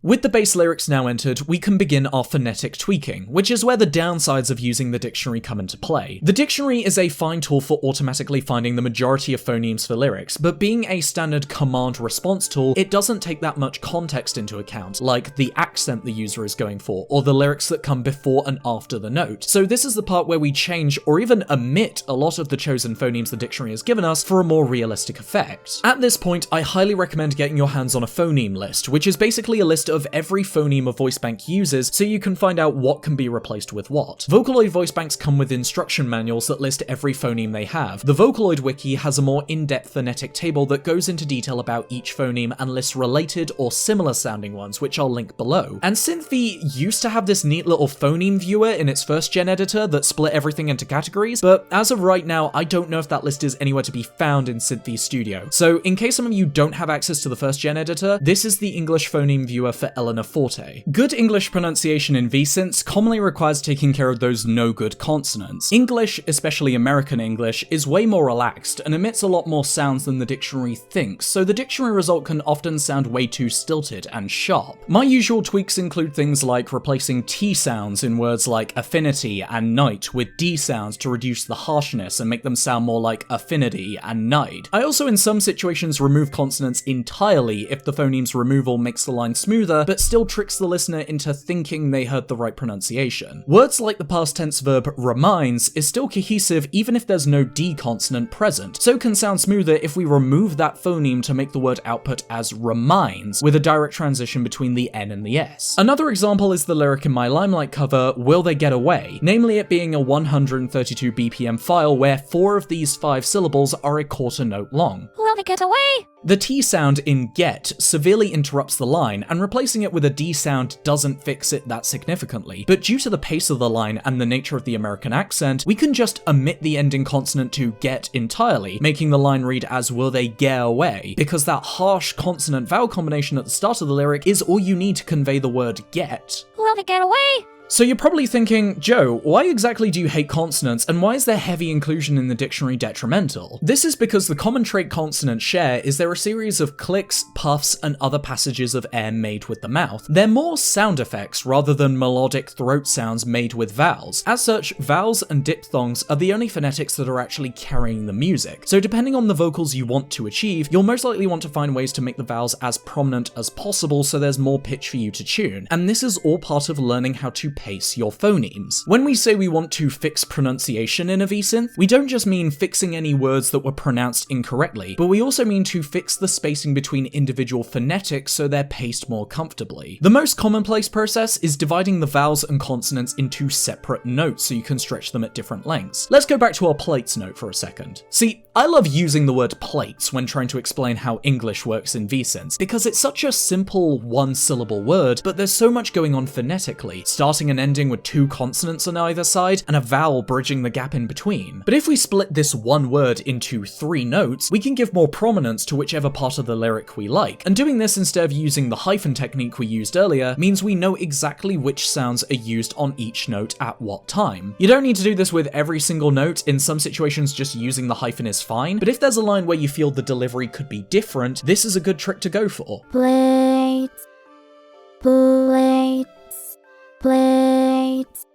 With the base lyrics now entered, we can begin our phonetic tweaking, which is where the downsides of using the dictionary come into play. The dictionary is a fine tool for automatically finding the majority of phonemes for lyrics, but being a standard command-response tool, it doesn't take that much context into account, like the accent the user is going for, or the lyrics that come before and after the note. So this is the part where we change or even omit a lot of the chosen phonemes the dictionary has given us for a more realistic effect. At this point, I highly recommend getting your hands on a phoneme list, which is basically a list of every phoneme a voicebank uses so you can find out what can be replaced with what. Vocaloid voicebanks come with instruction manuals that list every phoneme they have. The Vocaloid wiki has a more in-depth phonetic table that goes into detail about each phoneme and lists related or similar sounding ones, which I'll link below. And SynthV used to have this neat little phoneme viewer in its first gen editor that split everything into categories, but as of right now, I don't know if that list is anywhere to be found in SynthV Studio. So in case some of you don't have access to the first gen editor, this is the English phoneme viewer for Eleanor Forte. Good English pronunciation in VSynths commonly requires taking care of those no-good consonants. English, especially American English, is way more relaxed and emits a lot more sounds than the dictionary thinks, so the dictionary result can often sound way too stilted and sharp. My usual tweaks include things like replacing T sounds in words like affinity and night with D sounds to reduce the harshness and make them sound more like affinity and night. I also in some situations remove consonants entirely if the phonemes removal makes the line smoother, but still tricks the listener into thinking they heard the right pronunciation. Words like the past tense verb reminds is still cohesive even if there's no D consonant present, so can sound smoother if we remove that phoneme to make the word output as reminds, with a direct transition between the N and the S. Another example is the lyric in my Limelight cover, Will They Get Away? Namely it being a 132 BPM file where 4 of these 5 syllables are a quarter note long. Will they get away! The T sound in get severely interrupts the line, and replacing it with a D sound doesn't fix it that significantly. But due to the pace of the line and the nature of the American accent, we can just omit the ending consonant to get entirely, making the line read as will they get away, because that harsh consonant-vowel combination at the start of the lyric is all you need to convey the word get. Will they get away? So you're probably thinking, Joe, why exactly do you hate consonants, and why is their heavy inclusion in the dictionary detrimental? This is because the common trait consonants share is they're a series of clicks, puffs, and other passages of air made with the mouth. They're more sound effects rather than melodic throat sounds made with vowels. As such, vowels and diphthongs are the only phonetics that are actually carrying the music. So depending on the vocals you want to achieve, you'll most likely want to find ways to make the vowels as prominent as possible so there's more pitch for you to tune. And this is all part of learning how to pace your phonemes. When we say we want to fix pronunciation in a VSynth, we don't just mean fixing any words that were pronounced incorrectly, but we also mean to fix the spacing between individual phonetics so they're paced more comfortably. The most commonplace process is dividing the vowels and consonants into separate notes so you can stretch them at different lengths. Let's go back to our plates note for a second. See, I love using the word plates when trying to explain how English works in VSynths, because it's such a simple one-syllable word, but there's so much going on phonetically, starting and ending with two consonants on either side, and a vowel bridging the gap in between. But if we split this one word into 3 notes, we can give more prominence to whichever part of the lyric we like, and doing this instead of using the hyphen technique we used earlier means we know exactly which sounds are used on each note at what time. You don't need to do this with every single note. In some situations just using the hyphen is fine, but if there's a line where you feel the delivery could be different, this is a good trick to go for. Plates, plates, plates,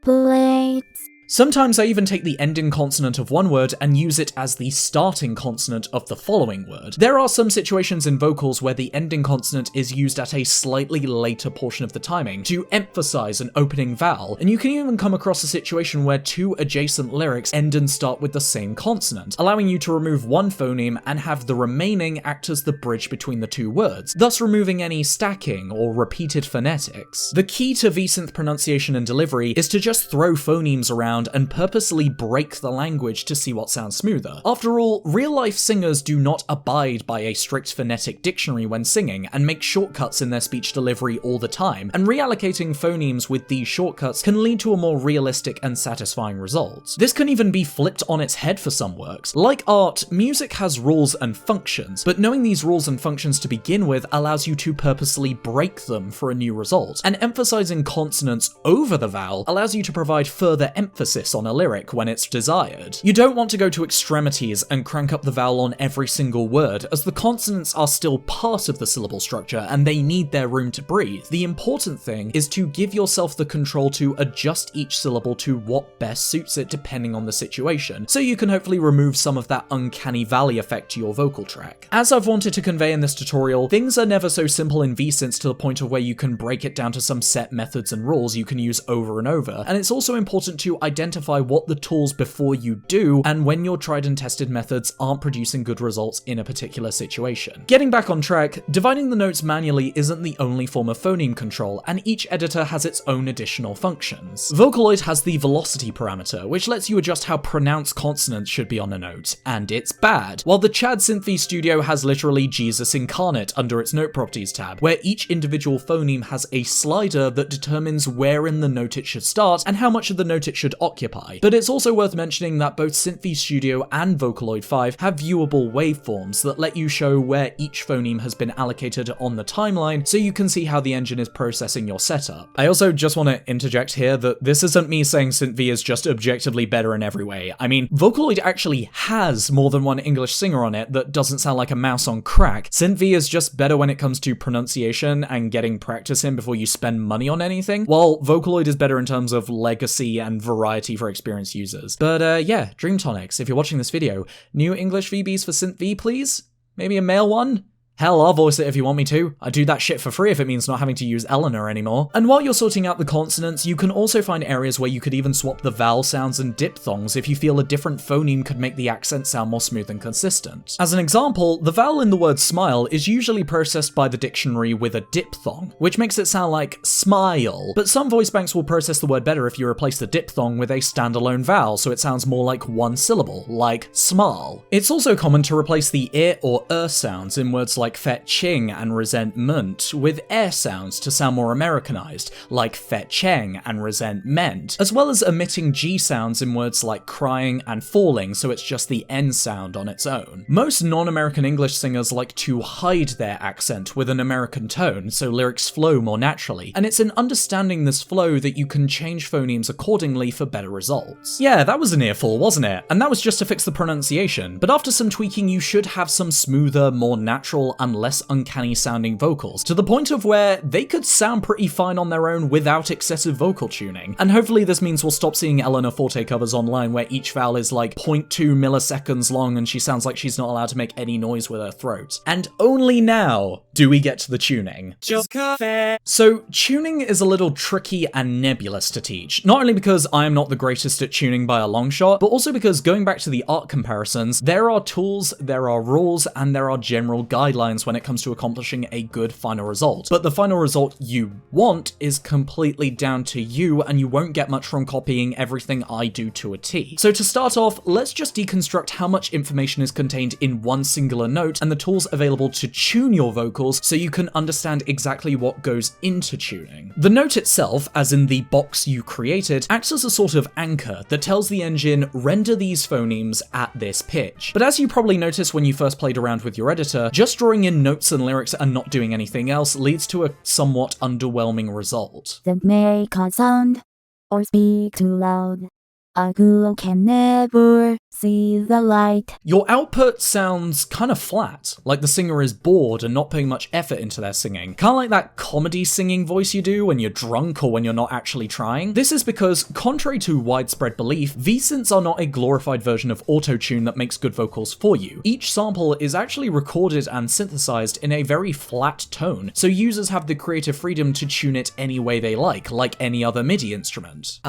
plates. Sometimes I even take the ending consonant of one word and use it as the starting consonant of the following word. There are some situations in vocals where the ending consonant is used at a slightly later portion of the timing to emphasize an opening vowel, and you can even come across a situation where 2 adjacent lyrics end and start with the same consonant, allowing you to remove one phoneme and have the remaining act as the bridge between the 2 words, thus removing any stacking or repeated phonetics. The key to VSynth pronunciation and delivery is to just throw phonemes around and purposely break the language to see what sounds smoother. After all, real-life singers do not abide by a strict phonetic dictionary when singing and make shortcuts in their speech delivery all the time, and reallocating phonemes with these shortcuts can lead to a more realistic and satisfying result. This can even be flipped on its head for some works. Like art, music has rules and functions, but knowing these rules and functions to begin with allows you to purposely break them for a new result, and emphasizing consonants over the vowel allows you to provide further emphasis on a lyric when it's desired. You don't want to go to extremities and crank up the vowel on every single word, as the consonants are still part of the syllable structure and they need their room to breathe. The important thing is to give yourself the control to adjust each syllable to what best suits it depending on the situation, so you can hopefully remove some of that uncanny valley effect to your vocal track. As I've wanted to convey in this tutorial, things are never so simple in VSynths to the point of where you can break it down to some set methods and rules you can use over and over, and it's also important to identify what the tools before you do and when your tried and tested methods aren't producing good results in a particular situation. Getting back on track, dividing the notes manually isn't the only form of phoneme control, and each editor has its own additional functions. Vocaloid has the velocity parameter, which lets you adjust how pronounced consonants should be on a note, and it's bad, while the Chad SynthV Studio has literally Jesus incarnate under its note properties tab, where each individual phoneme has a slider that determines where in the note it should start and how much of the note it should occupy. But it's also worth mentioning that both SynthV Studio and Vocaloid 5 have viewable waveforms that let you show where each phoneme has been allocated on the timeline, so you can see how the engine is processing your setup. I also just want to interject here that this isn't me saying SynthV is just objectively better in every way. I mean, Vocaloid actually has more than one English singer on it that doesn't sound like a mouse on crack. SynthV is just better when it comes to pronunciation and getting practice in before you spend money on anything, while Vocaloid is better in terms of legacy and variety for experienced users. But yeah, Dreamtonics, if you're watching this video, new English VBs for SynthV, please? Maybe a male one? Hell, I'll voice it if you want me to. I do that shit for free if it means not having to use Eleanor anymore. And while you're sorting out the consonants, you can also find areas where you could even swap the vowel sounds and diphthongs if you feel a different phoneme could make the accent sound more smooth and consistent. As an example, the vowel in the word smile is usually processed by the dictionary with a diphthong, which makes it sound like smile. But some voice banks will process the word better if you replace the diphthong with a standalone vowel so it sounds more like one syllable, like smile. It's also common to replace the I or sounds in words like fetching and resentment with air sounds to sound more Americanized, like fetcheng and resentment, as well as omitting G sounds in words like crying and falling so it's just the N sound on its own. Most non-American English singers like to hide their accent with an American tone so lyrics flow more naturally, and it's in understanding this flow that you can change phonemes accordingly for better results. Yeah, that was an earful, wasn't it? And that was just to fix the pronunciation, but after some tweaking you should have some smoother, more natural and less uncanny sounding vocals, to the point of where they could sound pretty fine on their own without excessive vocal tuning. And hopefully this means we'll stop seeing Eleanor Forte covers online where each vowel is like 0.2 milliseconds long and she sounds like she's not allowed to make any noise with her throat. And only now do we get to the tuning. JOEZCafe. So tuning is a little tricky and nebulous to teach, not only because I am not the greatest at tuning by a long shot, but also because going back to the art comparisons, there are tools, there are rules, and there are general guidelines when it comes to accomplishing a good final result. But the final result you want is completely down to you, and you won't get much from copying everything I do to a T. So to start off, let's just deconstruct how much information is contained in one singular note and the tools available to tune your vocals so you can understand exactly what goes into tuning. The note itself, as in the box you created, acts as a sort of anchor that tells the engine, render these phonemes at this pitch. But as you probably noticed when you first played around with your editor, just drawing in notes and lyrics and not doing anything else leads to a somewhat underwhelming result. Don't make a sound or speak too loud. A girl can never see the light. Your output sounds kind of flat, like the singer is bored and not putting much effort into their singing. Kind of like that comedy singing voice you do when you're drunk or when you're not actually trying. This is because, contrary to widespread belief, VSynths are not a glorified version of auto-tune that makes good vocals for you. Each sample is actually recorded and synthesized in a very flat tone, so users have the creative freedom to tune it any way they like any other MIDI instrument.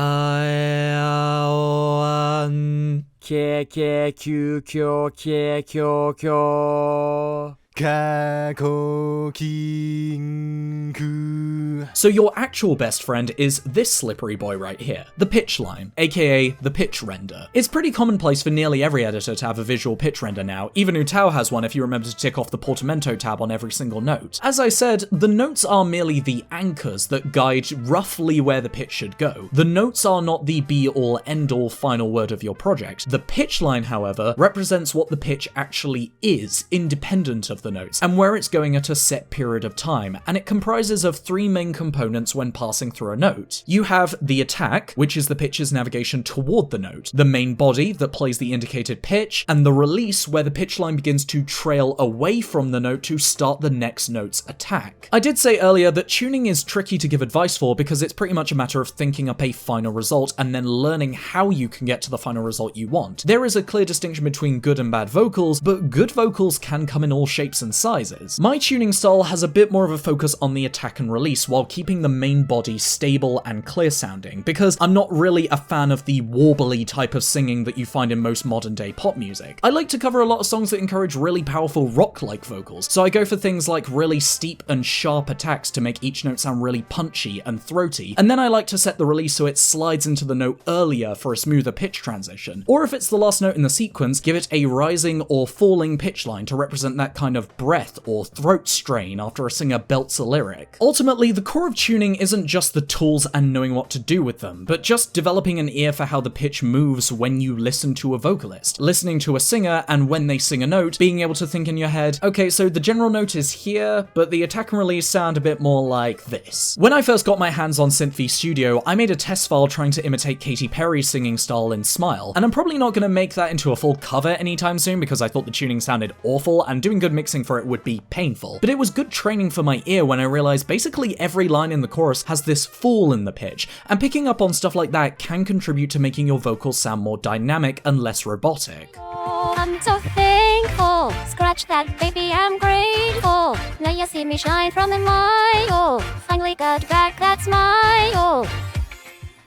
So your actual best friend is this slippery boy right here, the pitch line, aka the pitch render. It's pretty commonplace for nearly every editor to have a visual pitch render now, even UTAU has one if you remember to tick off the portamento tab on every single note. As I said, the notes are merely the anchors that guide roughly where the pitch should go. The notes are not the be-all end-all final word of your project. The pitch line, however, represents what the pitch actually is, independent of the notes, and where it's going at a set period of time, and it comprises of three main components when passing through a note. You have the attack, which is the pitch's navigation toward the note, the main body that plays the indicated pitch, and the release where the pitch line begins to trail away from the note to start the next note's attack. I did say earlier that tuning is tricky to give advice for because it's pretty much a matter of thinking up a final result and then learning how you can get to the final result you want. There is a clear distinction between good and bad vocals, but good vocals can come in all shapes and sizes. My tuning style has a bit more of a focus on the attack and release while keeping the main body stable and clear sounding, because I'm not really a fan of the warbly type of singing that you find in most modern day pop music. I like to cover a lot of songs that encourage really powerful rock-like vocals, so I go for things like really steep and sharp attacks to make each note sound really punchy and throaty, and then I like to set the release so it slides into the note earlier for a smoother pitch transition. Or if it's the last note in the sequence, give it a rising or falling pitch line to represent that kind of breath or throat strain after a singer belts a lyric. Ultimately, the core of tuning isn't just the tools and knowing what to do with them, but just developing an ear for how the pitch moves when you listen to a vocalist, listening to a singer, and when they sing a note, being able to think in your head, okay, so the general note is here, but the attack and release sound a bit more like this. When I first got my hands on SynthV Studio, I made a test file trying to imitate Katy Perry's singing style in Smile, and I'm probably not going to make that into a full cover anytime soon because I thought the tuning sounded awful and doing good mixing for it would be painful. But it was good training for my ear when I realized basically every line in the chorus has this fall in the pitch, and picking up on stuff like that can contribute to making your vocals sound more dynamic and less robotic. Oh, I'm so thankful Scratch that, baby, I'm grateful. Now you see me shine from the mile. Finally got back that smile.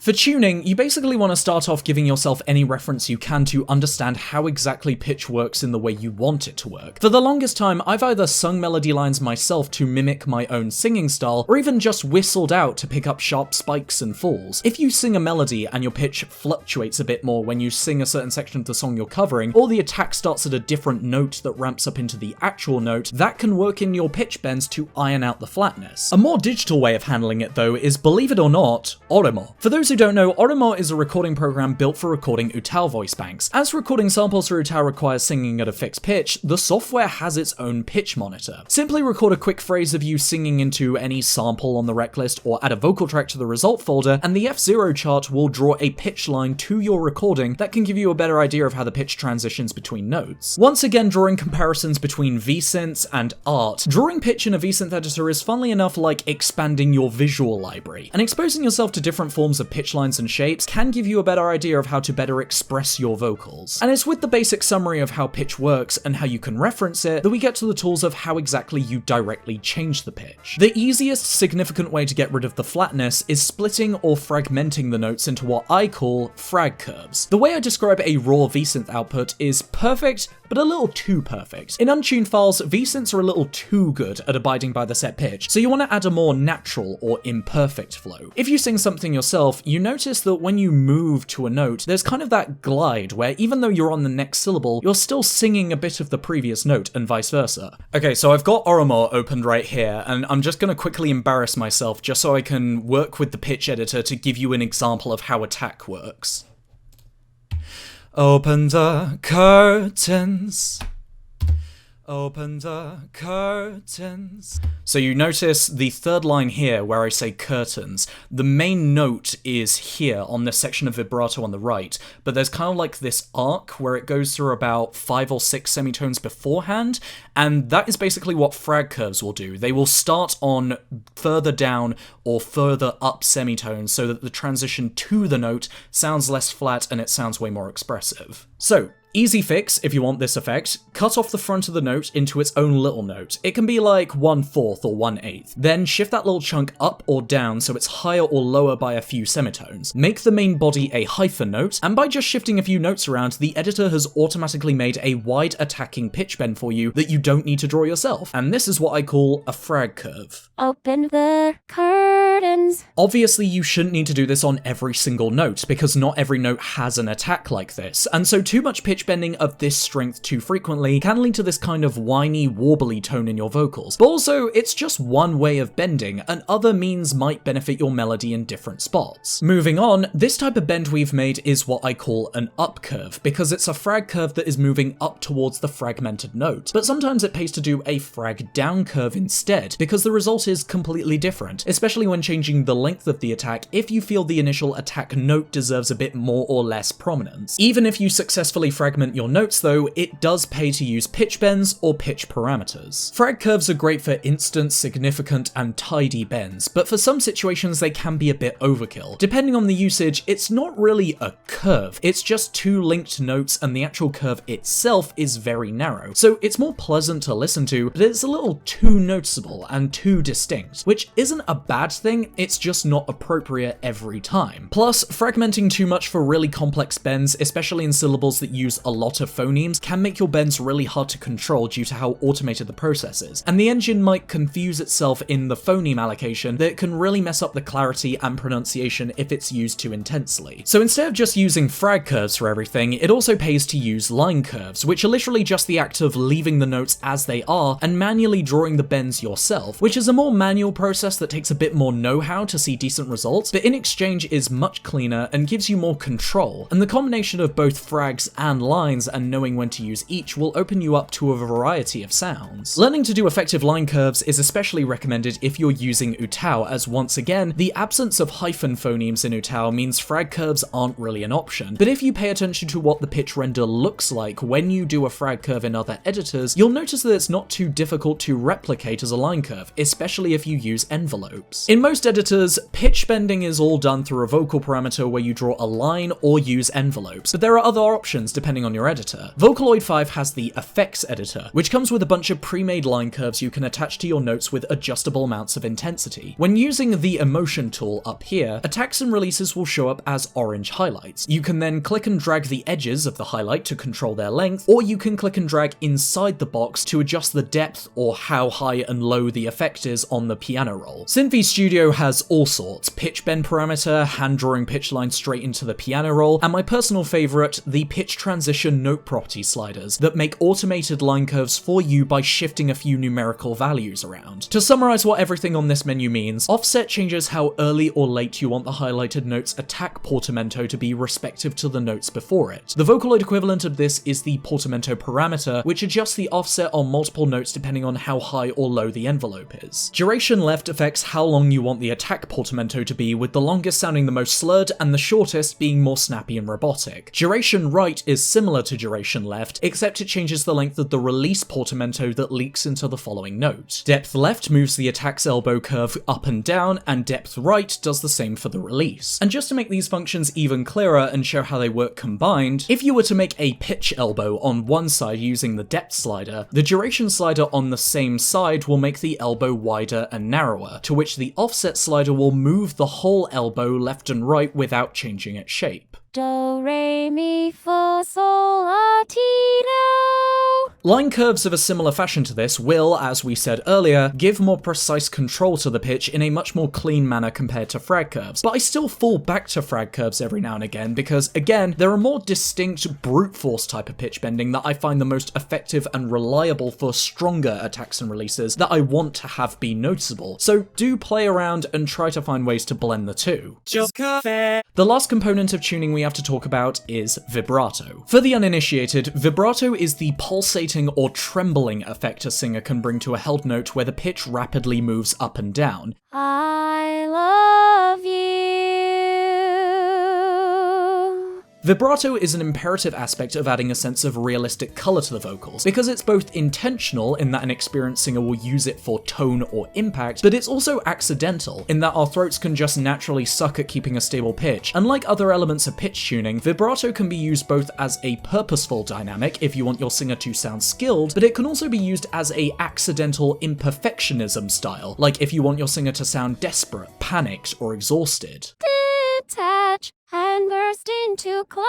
For tuning, you basically want to start off giving yourself any reference you can to understand how exactly pitch works in the way you want it to work. For the longest time, I've either sung melody lines myself to mimic my own singing style, or even just whistled out to pick up sharp spikes and falls. If you sing a melody and your pitch fluctuates a bit more when you sing a certain section of the song you're covering, or the attack starts at a different note that ramps up into the actual note, that can work in your pitch bends to iron out the flatness. A more digital way of handling it though is, believe it or not, Oromo. For those who don't know, Oromo is a recording program built for recording UTAU voice banks. As recording samples through UTAU requires singing at a fixed pitch, the software has its own pitch monitor. Simply record a quick phrase of you singing into any sample on the rec list or add a vocal track to the result folder, and the F0 chart will draw a pitch line to your recording that can give you a better idea of how the pitch transitions between notes. Once again, drawing comparisons between VSynths and art, drawing pitch in a VSynth editor is funnily enough like expanding your visual library, and exposing yourself to different forms of pitch lines and shapes can give you a better idea of how to better express your vocals. And it's with the basic summary of how pitch works and how you can reference it that we get to the tools of how exactly you directly change the pitch. The easiest significant way to get rid of the flatness is splitting or fragmenting the notes into what I call frag curves. The way I describe a raw VSynth output is perfect, but a little too perfect. In untuned files, VSynths are a little too good at abiding by the set pitch, so you want to add a more natural or imperfect flow. If you sing something yourself, you notice that when you move to a note, there's kind of that glide where even though you're on the next syllable, you're still singing a bit of the previous note and vice versa. Okay, so I've got Oromo opened right here, and I'm just going to quickly embarrass myself just so I can work with the pitch editor to give you an example of how attack works. Open the curtains. Open the curtains. So you notice the third line here where I say curtains. The main note is here on this section of vibrato on the right, but there's kind of like this arc where it goes through about 5 or 6 semitones beforehand, and that is basically what frag curves will do. They will start on further down or further up semitones so that the transition to the note sounds less flat and it sounds way more expressive. So, easy fix if you want this effect, cut off the front of the note into its own little note. It can be like 1/4 or 1/8. Then shift that little chunk up or down so it's higher or lower by a few semitones. Make the main body a hyphen note, and by just shifting a few notes around, the editor has automatically made a wide attacking pitch bend for you that you don't need to draw yourself. And this is what I call a frag curve. Open the curtains. Obviously, you shouldn't need to do this on every single note, because not every note has an attack like this, and so too much pitch bending of this strength too frequently can lead to this kind of whiny, warbly tone in your vocals. But also, it's just one way of bending, and other means might benefit your melody in different spots. Moving on, this type of bend we've made is what I call an up curve, because it's a frag curve that is moving up towards the fragmented note. But sometimes it pays to do a frag down curve instead, because the result is completely different, especially when changing the length of the attack if you feel the initial attack note deserves a bit more or less prominence. Even if you successfully fragment your notes though, it does pay to use pitch bends or pitch parameters. Frag curves are great for instant, significant, and tidy bends, but for some situations they can be a bit overkill. Depending on the usage, it's not really a curve, it's just two linked notes and the actual curve itself is very narrow. So it's more pleasant to listen to, but it's a little too noticeable and too distinct, which isn't a bad thing, it's just not appropriate every time. Plus, fragmenting too much for really complex bends, especially in syllables that use a lot of phonemes, can make your bends really hard to control due to how automated the process is, and the engine might confuse itself in the phoneme allocation that can really mess up the clarity and pronunciation if it's used too intensely. So instead of just using frag curves for everything, it also pays to use line curves, which are literally just the act of leaving the notes as they are and manually drawing the bends yourself, which is a more manual process that takes a bit more know-how to see decent results, but in exchange is much cleaner and gives you more control, and the combination of both frags and lines and knowing when to use each will open you up to a variety of sounds. Learning to do effective line curves is especially recommended if you're using UTAU, as once again, the absence of hyphen phonemes in UTAU means frag curves aren't really an option, but if you pay attention to what the pitch render looks like when you do a frag curve in other editors, you'll notice that it's not too difficult to replicate as a line curve, especially if you use envelopes. In most most editors, pitch bending is all done through a vocal parameter where you draw a line or use envelopes, but there are other options depending on your editor. Vocaloid 5 has the effects editor, which comes with a bunch of pre-made line curves you can attach to your notes with adjustable amounts of intensity. When using the emotion tool up here, attacks and releases will show up as orange highlights. You can then click and drag the edges of the highlight to control their length, or you can click and drag inside the box to adjust the depth or how high and low the effect is on the piano roll. SynthV Studio has all sorts: pitch bend parameter, hand drawing pitch lines straight into the piano roll, and my personal favorite, the pitch transition note property sliders that make automated line curves for you by shifting a few numerical values around. To summarize what everything on this menu means, offset changes how early or late you want the highlighted note's attack portamento to be respective to the notes before it. The Vocaloid equivalent of this is the portamento parameter, which adjusts the offset on multiple notes depending on how high or low the envelope is. Duration left affects how long you want the attack portamento to be, with the longest sounding the most slurred and the shortest being more snappy and robotic. Duration right is similar to duration left, except it changes the length of the release portamento that leaks into the following note. Depth left moves the attack's elbow curve up and down, and depth right does the same for the release. And just to make these functions even clearer and show how they work combined, if you were to make a pitch elbow on one side using the depth slider, the duration slider on the same side will make the elbow wider and narrower, to which the offset slider will move the whole elbow left and right without changing its shape. Do, re, mi, fa, sol, la, ti, do. Line curves of a similar fashion to this will, as we said earlier, give more precise control to the pitch in a much more clean manner compared to frag curves, but I still fall back to frag curves every now and again because, again, there are more distinct brute force type of pitch bending that I find the most effective and reliable for stronger attacks and releases that I want to have be noticeable, so do play around and try to find ways to blend the two. JOEZCafe. The last component of tuning we have to talk about is vibrato. For the uninitiated, vibrato is the pulsating or trembling effect a singer can bring to a held note where the pitch rapidly moves up and down. I love you. Vibrato is an imperative aspect of adding a sense of realistic colour to the vocals, because it's both intentional in that an experienced singer will use it for tone or impact, but it's also accidental in that our throats can just naturally suck at keeping a stable pitch. Unlike other elements of pitch tuning, vibrato can be used both as a purposeful dynamic if you want your singer to sound skilled, but it can also be used as a accidental imperfectionism style, like if you want your singer to sound desperate, panicked, or exhausted. Detach and burst into climax.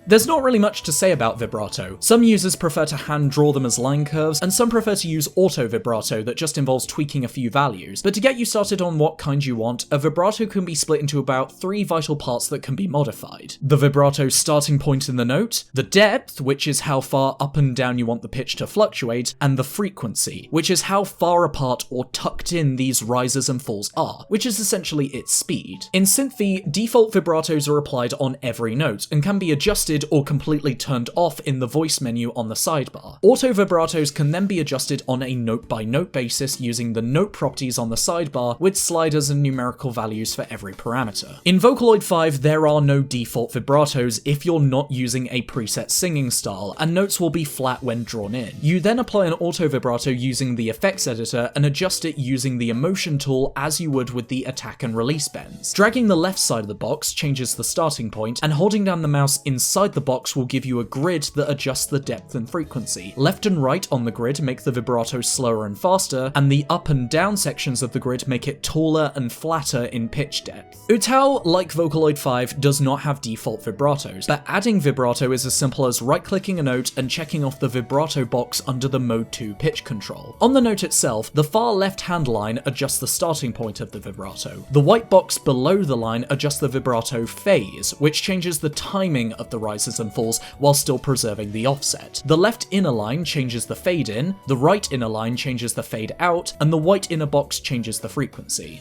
There's not really much to say about vibrato. Some users prefer to hand draw them as line curves, and some prefer to use auto vibrato that just involves tweaking a few values. But to get you started on what kind you want, a vibrato can be split into about 3 vital parts that can be modified. The vibrato starting point in the note, the depth, which is how far up and down you want the pitch to fluctuate, and the frequency, which is how far apart or tucked in these rises and falls are, which is essentially its speed. In SynthV, default vibratos are applied on every note, and can be adjusted or completely turned off in the voice menu on the sidebar. Auto vibratos can then be adjusted on a note-by-note basis using the note properties on the sidebar with sliders and numerical values for every parameter. In Vocaloid 5, there are no default vibratos if you're not using a preset singing style, and notes will be flat when drawn in. You then apply an auto vibrato using the effects editor and adjust it using the emotion tool as you would with the attack and release bends. Dragging the left side of the box changes the starting point, and holding down the mouse inside the box will give you a grid that adjusts the depth and frequency. Left and right on the grid make the vibrato slower and faster, and the up and down sections of the grid make it taller and flatter in pitch depth. UTAU, like Vocaloid 5, does not have default vibratos, but adding vibrato is as simple as right-clicking a note and checking off the vibrato box under the Mode 2 pitch control. On the note itself, the far left-hand line adjusts the starting point of the vibrato. The white box below the line adjusts the vibrato phase, which changes the timing of the rises and falls while still preserving the offset. The left inner line changes the fade in, the right inner line changes the fade out, and the white inner box changes the frequency.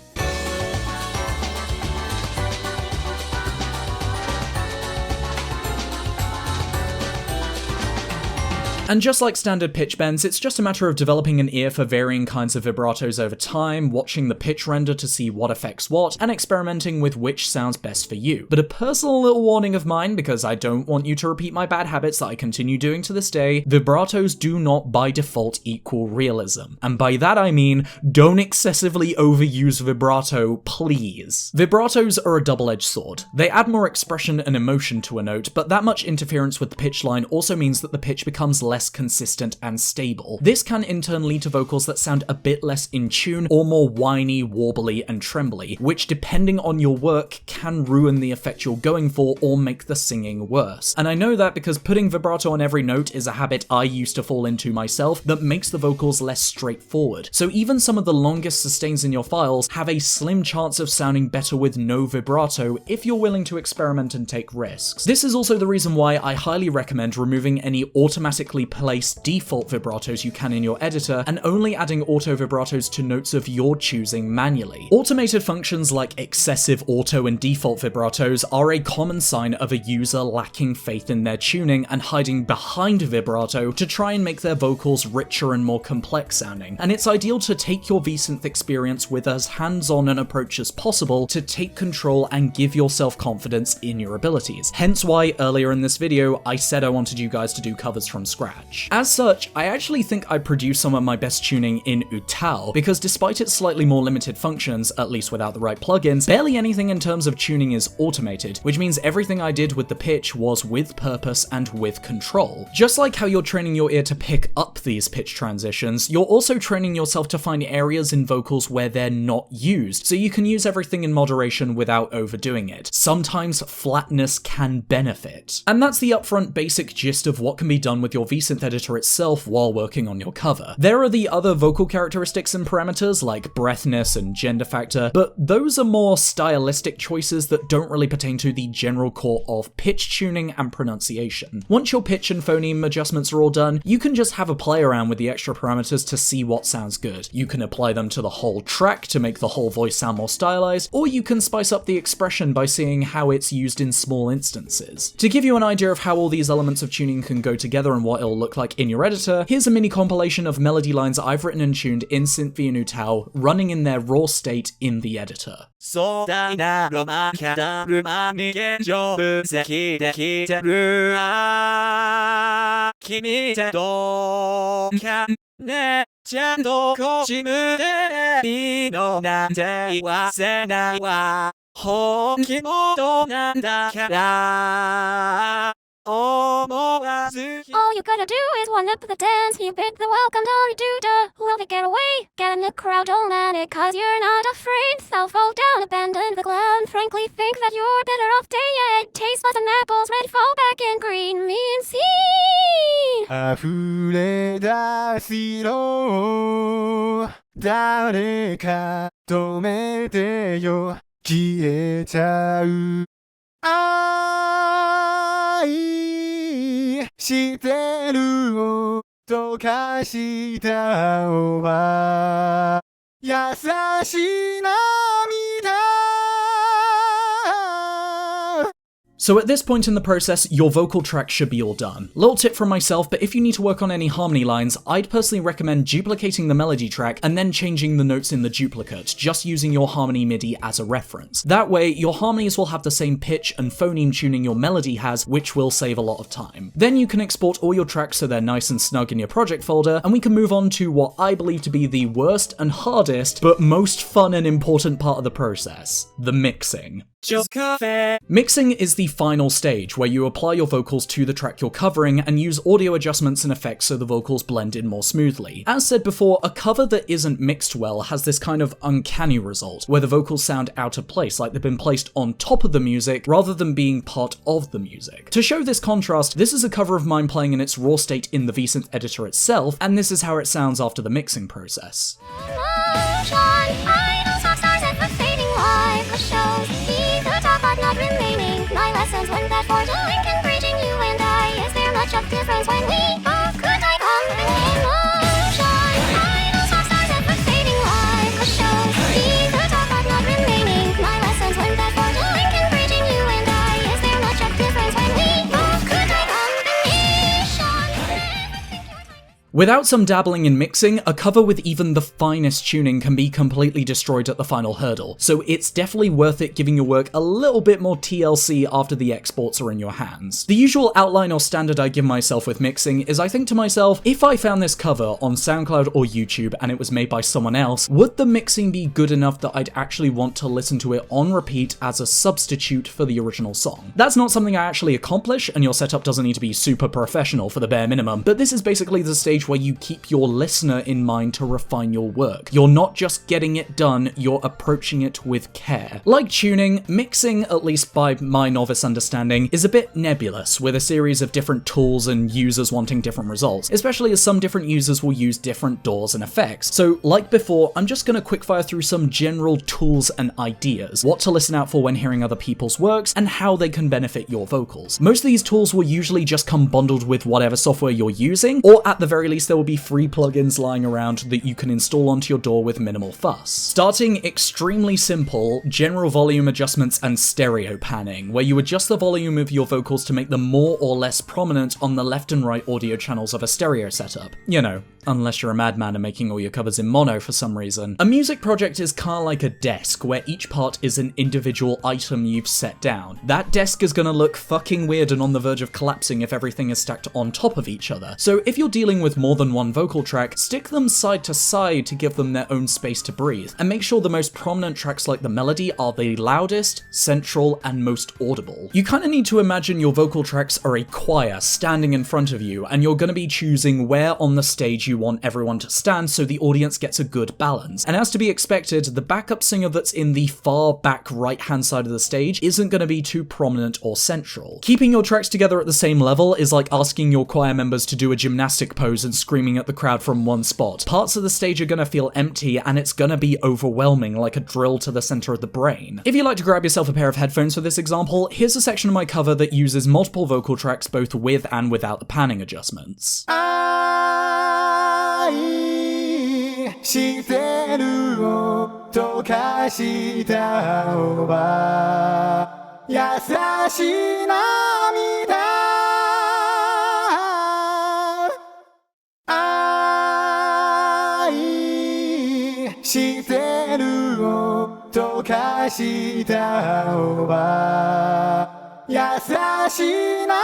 And just like standard pitch bends, it's just a matter of developing an ear for varying kinds of vibratos over time, watching the pitch render to see what affects what, and experimenting with which sounds best for you. But a personal little warning of mine, because I don't want you to repeat my bad habits that I continue doing to this day, vibratos do not by default equal realism. And by that I mean, don't excessively overuse vibrato, please. Vibratos are a double-edged sword. They add more expression and emotion to a note, but that much interference with the pitch line also means that the pitch becomes less consistent and stable. This can in turn lead to vocals that sound a bit less in tune or more whiny, warbly, and trembly, which depending on your work can ruin the effect you're going for or make the singing worse. And I know that because putting vibrato on every note is a habit I used to fall into myself that makes the vocals less straightforward. So even some of the longest sustains in your files have a slim chance of sounding better with no vibrato if you're willing to experiment and take risks. This is also the reason why I highly recommend removing any automatically placed default vibratos you can in your editor and only adding auto vibratos to notes of your choosing manually. Automated functions like excessive auto and default vibratos are a common sign of a user lacking faith in their tuning and hiding behind vibrato to try and make their vocals richer and more complex sounding. And it's ideal to take your VSynth experience with as hands-on an approach as possible to take control and give yourself confidence in your abilities. Hence why earlier in this video I said I wanted you guys to do covers from scratch. As such, I actually think I produced some of my best tuning in UTAU because despite its slightly more limited functions, at least without the right plugins, barely anything in terms of tuning is automated, which means everything I did with the pitch was with purpose and with control. Just like how you're training your ear to pick up these pitch transitions, you're also training yourself to find areas in vocals where they're not used, so you can use everything in moderation without overdoing it. Sometimes flatness can benefit. And that's the upfront basic gist of what can be done with your VSynth editor itself while working on your cover. There are the other vocal characteristics and parameters like breathness and gender factor, but those are more stylistic choices that don't really pertain to the general core of pitch tuning and pronunciation. Once your pitch and phoneme adjustments are all done, you can just have a play around with the extra parameters to see what sounds good. You can apply them to the whole track to make the whole voice sound more stylized, or you can spice up the expression by seeing how it's used in small instances. To give you an idea of how all these elements of tuning can go together and what it'll look like in your editor, here's a mini compilation of melody lines I've written and tuned in SynthV and UTAU running in their raw state in the editor. 壮大なロマン語る間に現状分析できてるあ君ってどうかねちゃんと腰胸でいいのなんて言わせないわ本気モードなんだから思わず All you gotta do is one up the dance. You pick the welcome Dory Duda. Will they get away? Get in the crowd, don't let it, cause you're not afraid. So fall down, abandon the clown. Frankly, think that you're better off day yet. Taste buds and apples, red fall back in green. Mean scene. 溢れ出すよ誰か止めてよ消えちゃう愛してるを溶かしたおば優しい涙 So at this point in the process, your vocal track should be all done. Little tip from myself, but if you need to work on any harmony lines, I'd personally recommend duplicating the melody track and then changing the notes in the duplicate, just using your harmony MIDI as a reference. That way, your harmonies will have the same pitch and phoneme tuning your melody has, which will save a lot of time. Then you can export all your tracks so they're nice and snug in your project folder, and we can move on to what I believe to be the worst and hardest, but most fun and important part of the process, the mixing. JOEZCafe Mixing is the final stage where you apply your vocals to the track you're covering and use audio adjustments and effects so the vocals blend in more smoothly. As said before, a cover that isn't mixed well has this kind of uncanny result, where the vocals sound out of place, like they've been placed on top of the music rather than being part of the music. To show this contrast, this is a cover of mine playing in its raw state in the VSynth editor itself, and this is how it sounds after the mixing process. Emotion. Idols of stars and fading light. The shows. He could talk but not remaining. My lessons learned that for the link and bridging you and I. Is there much of difference when we both could I come? Emotion. Idols of stars and fading light. The shows. He could talk but not remaining. My lessons learned that for the link and bridging you and I. Is there much of difference when we both could I come? Without some dabbling in mixing, a cover with even the finest tuning can be completely destroyed at the final hurdle, so it's definitely worth it giving your work a little bit more TLC after the exports are in your hands. The usual outline or standard I give myself with mixing is I think to myself, if I found this cover on SoundCloud or YouTube and it was made by someone else, would the mixing be good enough that I'd actually want to listen to it on repeat as a substitute for the original song? That's not something I actually accomplish, and your setup doesn't need to be super professional for the bare minimum, but this is basically the stage where you keep your listener in mind to refine your work. You're not just getting it done, you're approaching it with care. Like tuning, mixing, at least by my novice understanding, is a bit nebulous, with a series of different tools and users wanting different results, especially as some different users will use different DAWs and effects. So, like before, I'm just gonna quickfire through some general tools and ideas, what to listen out for when hearing other people's works, and how they can benefit your vocals. Most of these tools will usually just come bundled with whatever software you're using, or at the very least there will be free plugins lying around that you can install onto your DAW with minimal fuss. Starting extremely simple, general volume adjustments and stereo panning, where you adjust the volume of your vocals to make them more or less prominent on the left and right audio channels of a stereo setup. You know, unless you're a madman and making all your covers in mono for some reason. A music project is kinda like a desk, where each part is an individual item you've set down. That desk is gonna look fucking weird and on the verge of collapsing if everything is stacked on top of each other. So if you're dealing with more than one vocal track, stick them side to side to give them their own space to breathe, and make sure the most prominent tracks like the melody are the loudest, central, and most audible. You kinda need to imagine your vocal tracks are a choir standing in front of you, and you're gonna be choosing where on the stage you want everyone to stand so the audience gets a good balance. And as to be expected, the backup singer that's in the far back right hand side of the stage isn't going to be too prominent or central. Keeping your tracks together at the same level is like asking your choir members to do a gymnastic pose and screaming at the crowd from one spot. Parts of the stage are going to feel empty and it's going to be overwhelming, like a drill to the center of the brain. If you'd like to grab yourself a pair of headphones for this example, here's a section of my cover that uses multiple vocal tracks both with and without the panning adjustments. してるを溶かしたおば優しい涙愛してるを溶かしたおば優しい涙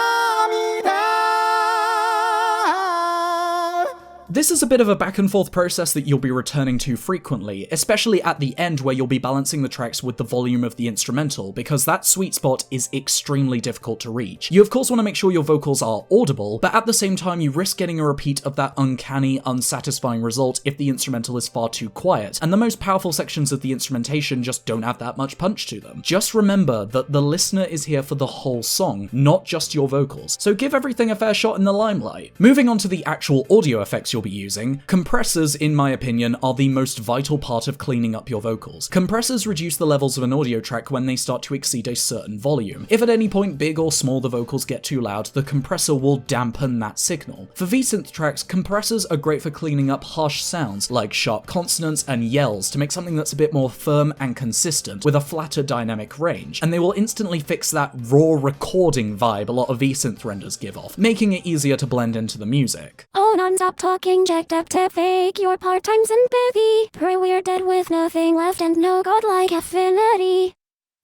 This is a bit of a back and forth process that you'll be returning to frequently, especially at the end where you'll be balancing the tracks with the volume of the instrumental, because that sweet spot is extremely difficult to reach. You of course want to make sure your vocals are audible, but at the same time you risk getting a repeat of that uncanny, unsatisfying result if the instrumental is far too quiet, and the most powerful sections of the instrumentation just don't have that much punch to them. Just remember that the listener is here for the whole song, not just your vocals, so give everything a fair shot in the limelight. Moving on to the actual audio effects you'll be using, compressors, in my opinion, are the most vital part of cleaning up your vocals. Compressors reduce the levels of an audio track when they start to exceed a certain volume. If at any point big or small the vocals get too loud, the compressor will dampen that signal. For VSynth tracks, compressors are great for cleaning up harsh sounds like sharp consonants and yells to make something that's a bit more firm and consistent with a flatter dynamic range, and they will instantly fix that raw recording vibe a lot of VSynth renders give off, making it easier to blend into the music. Oh, non-stop talking, jacked up to fake your part-time sympathy. Pray we're dead with nothing left and no godlike affinity.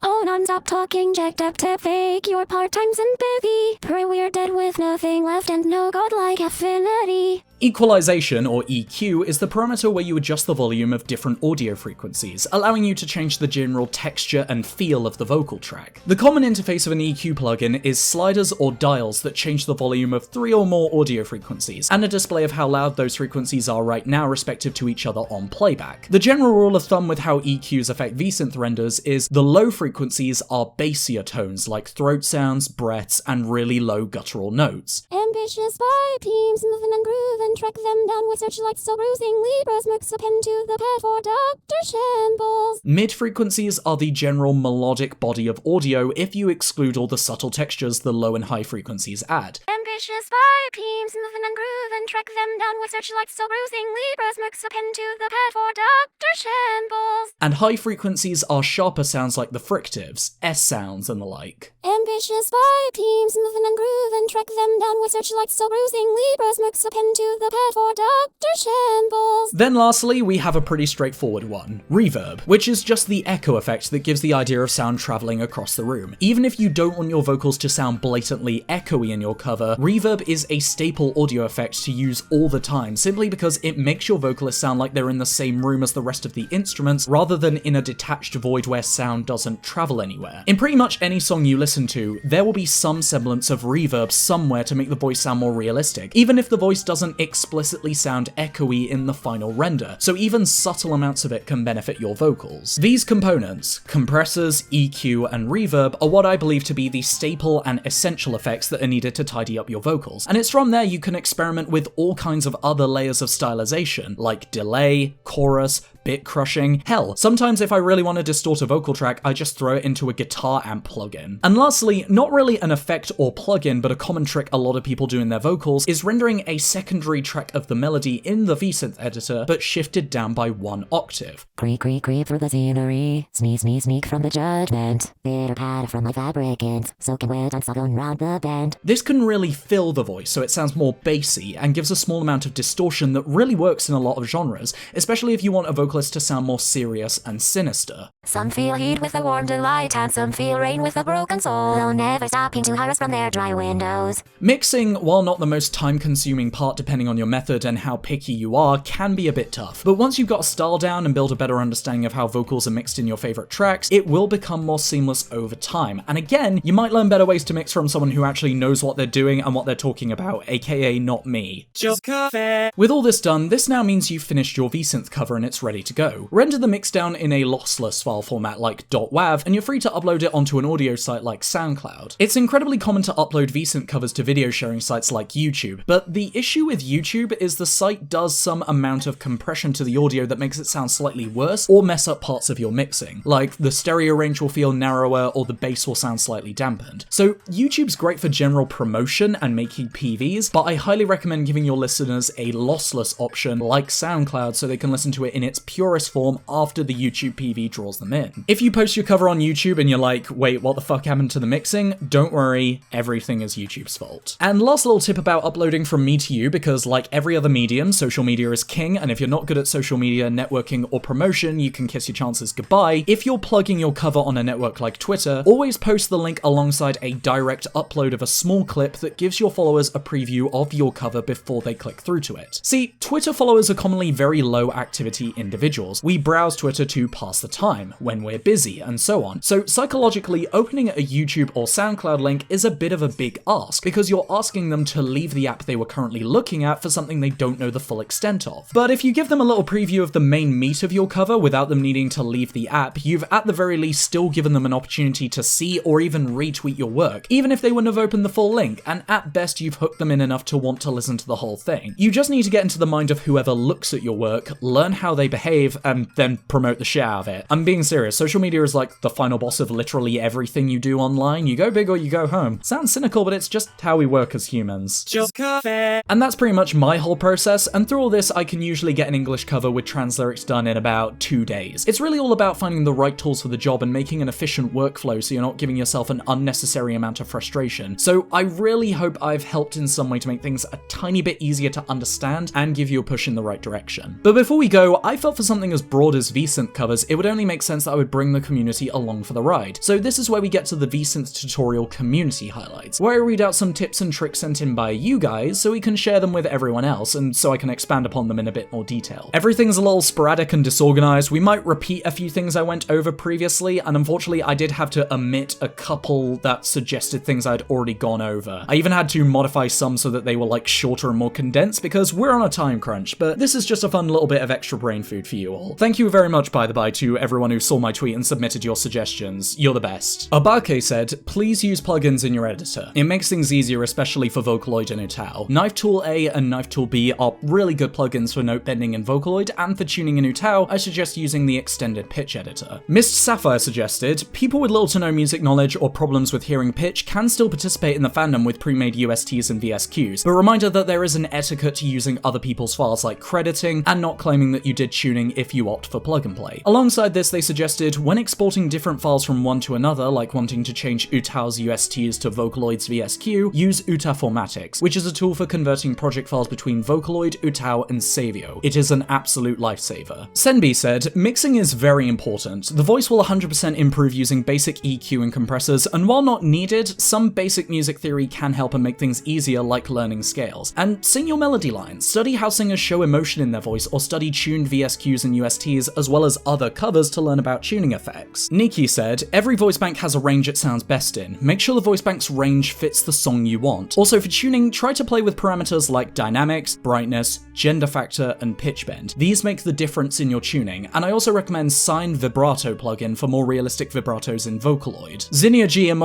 Oh, non-stop talking, jacked up to fake your part-time sympathy. Pray we're dead with nothing left and no godlike affinity. Equalization, or EQ, is the parameter where you adjust the volume of different audio frequencies, allowing you to change the general texture and feel of the vocal track. The common interface of an EQ plugin is sliders or dials that change the volume of 3 or more audio frequencies, and a display of how loud those frequencies are right now respective to each other on playback. The general rule of thumb with how EQs affect VSynth renders is the low frequencies are bassier tones like throat sounds, breaths, and really low guttural notes. Ambitious vibe teams moving and grooving, track them down with searchlights so bruising, Libras mix up into the pad for Dr. Shambles. Mid-frequencies are the general melodic body of audio if you exclude all the subtle textures the low and high frequencies add. Ambitious vibe teams moving and grooving, track them down with searchlights so bruising, Libras mix up into the pad for Dr. Shambles. And high frequencies are sharper sounds like the fricatives, S sounds and the like. Ambitious vibe teams moving and grooving, track them down with searchlights so bruising, Libras mix up into the head for Dr. Shambles. Then lastly, we have a pretty straightforward one, reverb, which is just the echo effect that gives the idea of sound traveling across the room. Even if you don't want your vocals to sound blatantly echoey in your cover, reverb is a staple audio effect to use all the time, simply because it makes your vocalists sound like they're in the same room as the rest of the instruments, rather than in a detached void where sound doesn't travel anywhere. In pretty much any song you listen to, there will be some semblance of reverb somewhere to make the voice sound more realistic, even if the voice doesn't explicitly sound echoey in the final render, so even subtle amounts of it can benefit your vocals. These components, compressors, EQ, and reverb, are what I believe to be the staple and essential effects that are needed to tidy up your vocals, and it's from there you can experiment with all kinds of other layers of stylization, like delay, chorus, bit crushing. Hell, sometimes if I really want to distort a vocal track, I just throw it into a guitar amp plugin. And lastly, not really an effect or plugin, but a common trick a lot of people do in their vocals is rendering a secondary track of the melody in the VSynth editor, but shifted down by 1 octave. Creep, creep, creep through the scenery. Sneak, sneak, sneak from the judgment. Bitter pad from my fabricants. Soaking wet and sucking round the bend. This can really fill the voice so it sounds more bassy and gives a small amount of distortion that really works in a lot of genres, especially if you want a vocalist to sound more serious and sinister. Some feel heat with a warm delight, and some feel rain with a broken soul. They'll never stopping to harass from their dry windows. Mixing, while not the most time-consuming part depending on your method and how picky you are, can be a bit tough. But once you've got a style down and build a better understanding of how vocals are mixed in your favorite tracks, it will become more seamless over time. And again, you might learn better ways to mix from someone who actually knows what they're doing and what they're talking about, aka not me. JOEZCafe. With all this done, this now means you've finished your VSynth cover and it's ready to go. Render the mix down in a lossless file format like .wav, and you're free to upload it onto an audio site like SoundCloud. It's incredibly common to upload VSynth covers to video sharing sites like YouTube, but the issue with YouTube is the site does some amount of compression to the audio that makes it sound slightly worse or mess up parts of your mixing. Like the stereo range will feel narrower or the bass will sound slightly dampened. So YouTube's great for general promotion and making PVs, but I highly recommend giving your listeners a lossless option like SoundCloud so they can listen to it in its purest form after the YouTube PV draws them in. If you post your cover on YouTube and you're like, wait, what the fuck happened to the mixing? Don't worry, everything is YouTube's fault. And last little tip about uploading from me to you, because like every other medium, social media is king, and if you're not good at social media, networking, or promotion, you can kiss your chances goodbye. If you're plugging your cover on a network like Twitter, always post the link alongside a direct upload of a small clip that gives your followers a preview of your cover before they click through to it. See, Twitter followers are commonly very low activity individuals. We browse Twitter to pass the time, when we're busy, and so on. So psychologically, opening a YouTube or SoundCloud link is a bit of a big ask, because you're asking them to leave the app they were currently looking at for something they don't know the full extent of. But if you give them a little preview of the main meat of your cover without them needing to leave the app, you've at the very least still given them an opportunity to see or even retweet your work, even if they wouldn't have opened the full link, and at best you've hooked them in enough to want to listen to the whole thing. You just need to get into the mind of whoever looks at your work, learn how they behave, and then promote the shit out of it. I'm being serious, social media is like the final boss of literally everything you do online. You go big or you go home. Sounds cynical, but it's just how we work as humans. JOEZCafe. And that's pretty much my whole process, and through all this I can usually get an English cover with Translyrics done in about 2 days. It's really all about finding the right tools for the job and making an efficient workflow so you're not giving yourself an unnecessary amount of frustration. So I really hope I've helped in some way to make things a tiny bit easier to understand and give you a push in the right direction. But before we go, I felt for something as broad as VSynth covers, it would only make sense that I would bring the community along for the ride. So this is where we get to the VSynth tutorial community highlights, where I read out some tips and tricks sent in by you guys so we can share them with everyone else, and so I can expand upon them in a bit more detail. Everything's a little sporadic and disorganized. We might repeat a few things I went over previously, and unfortunately I did have to omit a couple that suggested things I'd already gone over. I even had to modify some so that they were like shorter and more condensed because we're on a time crunch, but this is just a fun little bit of extra brain food for you all. Thank you very much, by the by, to everyone who saw my tweet and submitted your suggestions. You're the best. Abake said, please use plugins in your editor. It makes things easier, especially for Vocaloid and UTAU. Knife Tool A and Knife Tool B are really good plugins for note bending in Vocaloid, and for tuning in UTAU, I suggest using the extended pitch editor. Mist Sapphire suggested, people with little to no music knowledge or problems with hearing pitch can still participate in the fandom with pre-made USTs and VSQs, but reminder that there is an etiquette to using other people's files like crediting, and not claiming that you did tuning if you opt for plug and play. Alongside this, they suggested, when exporting different files from one to another, like wanting to change UTAU's USTs to Vocaloid's VSQ, use UTAFormatics, which is a tool for converting project files files between Vocaloid, UTAU, and Savio. It is an absolute lifesaver. Senbi said, mixing is very important. The voice will 100% improve using basic EQ and compressors, and while not needed, some basic music theory can help and make things easier, like learning scales. And sing your melody lines, study how singers show emotion in their voice, or study tuned VSQs and USTs, as well as other covers to learn about tuning effects. Nikki said, every voice bank has a range it sounds best in. Make sure the voice bank's range fits the song you want. Also for tuning, try to play with parameters like dynamics, brightness, gender factor, and pitch bend. These make the difference in your tuning, and I also recommend Sine Vibrato plugin for more realistic vibratos in Vocaloid. Zinnia G and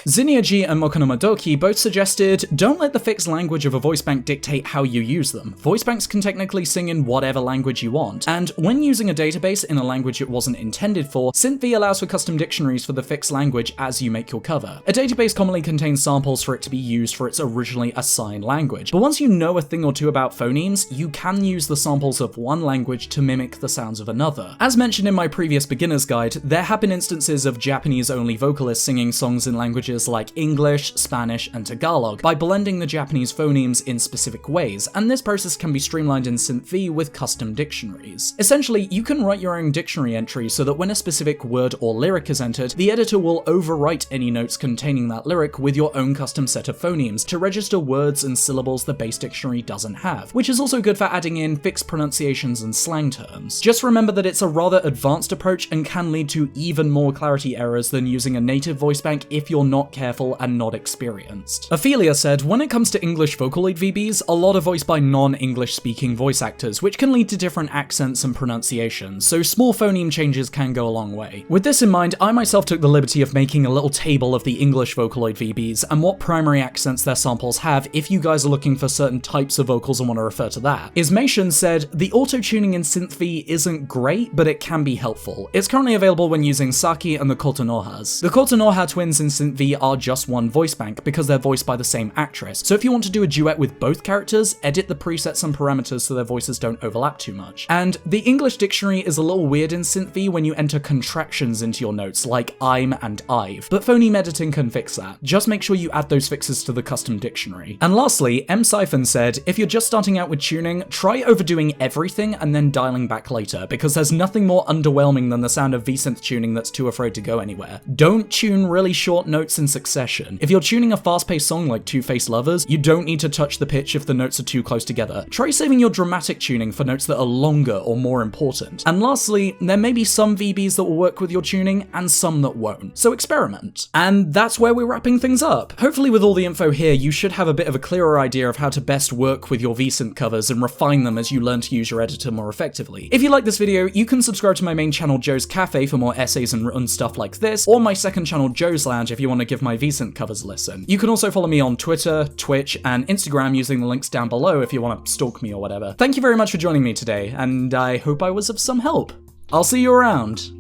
Zinnia G and Mokonomadoki both suggested, don't let the fixed language of a voice bank dictate how you use them. Voice banks can technically sing in whatever language you want, and when using a database in a language it wasn't intended for, SynthV allows for custom dictionaries for the fixed language as you make your cover. A database commonly contains samples for it to be used for its originally assigned language, but once you know a thing or two about phonemes, you can use the samples of one language to mimic the sounds of another. As mentioned in my previous beginner's guide, there have been instances of Japanese-only vocalists singing songs in languages like English, Spanish, and Tagalog by blending the Japanese phonemes in specific ways, and this process can be streamlined in SynthV with custom dictionaries. Essentially, you can write your own dictionary entry so that when a specific word or lyric is entered, the editor will overwrite any notes containing that lyric with your own custom set of phonemes to register words and syllables the base dictionary doesn't have, which is also good for adding in fixed pronunciations and slang terms. Just remember that it's a rather advanced approach and can lead to even more clarity errors than using a native voice bank if you're not careful and not experienced. Ophelia said, when it comes to English Vocaloid VBs, a lot are voiced by non-English speaking voice actors, which can lead to different accents and pronunciations, so small phoneme changes can go a long way. With this in mind, I myself took the liberty of making a little table of the English Vocaloid VBs and what primary accents their samples have if you guys are looking for certain types of vocals and want to refer to that. Ismation said, the auto-tuning in SynthV isn't great, but it can be helpful. It's currently available when using Saki and the Kotonohas. The Kotonoha twins in SynthV are just one voice bank because they're voiced by the same actress, so if you want to do a duet with both characters, edit the presets and parameters so their voices don't overlap too much. And the English dictionary is a little weird in SynthV when you enter contractions into your notes like I'm and I've, but phoneme editing can fix that. Just make sure you add those fixes to the custom dictionary. And lastly, M. Siphon said, if you're just starting out with tuning, try overdoing everything and then dialing back later, because there's nothing more underwhelming than the sound of VSynth tuning that's too afraid to go anywhere. Don't tune really short notes in succession. If you're tuning a fast-paced song like Two-Faced Lovers, you don't need to touch the pitch if the notes are too close together. Try saving your dramatic tuning for notes that are longer or more important. And lastly, there may be some VBs that will work with your tuning and some that won't, so experiment. And that's where we're wrapping things up. Hopefully with all the info here, you should have a bit of a clearer idea of how to best work with your VSynth covers and refine them as you learn to use your editor more effectively. If you like this video, you can subscribe to my main channel JOEZCafe for more essays and written stuff like this, or my second channel JOEZ Lounge if you want to give my VSynth covers a listen. You can also follow me on Twitter, Twitch, and Instagram using the links down below if you want to stalk me or whatever. Thank you very much for joining me today, and I hope I was of some help. I'll see you around.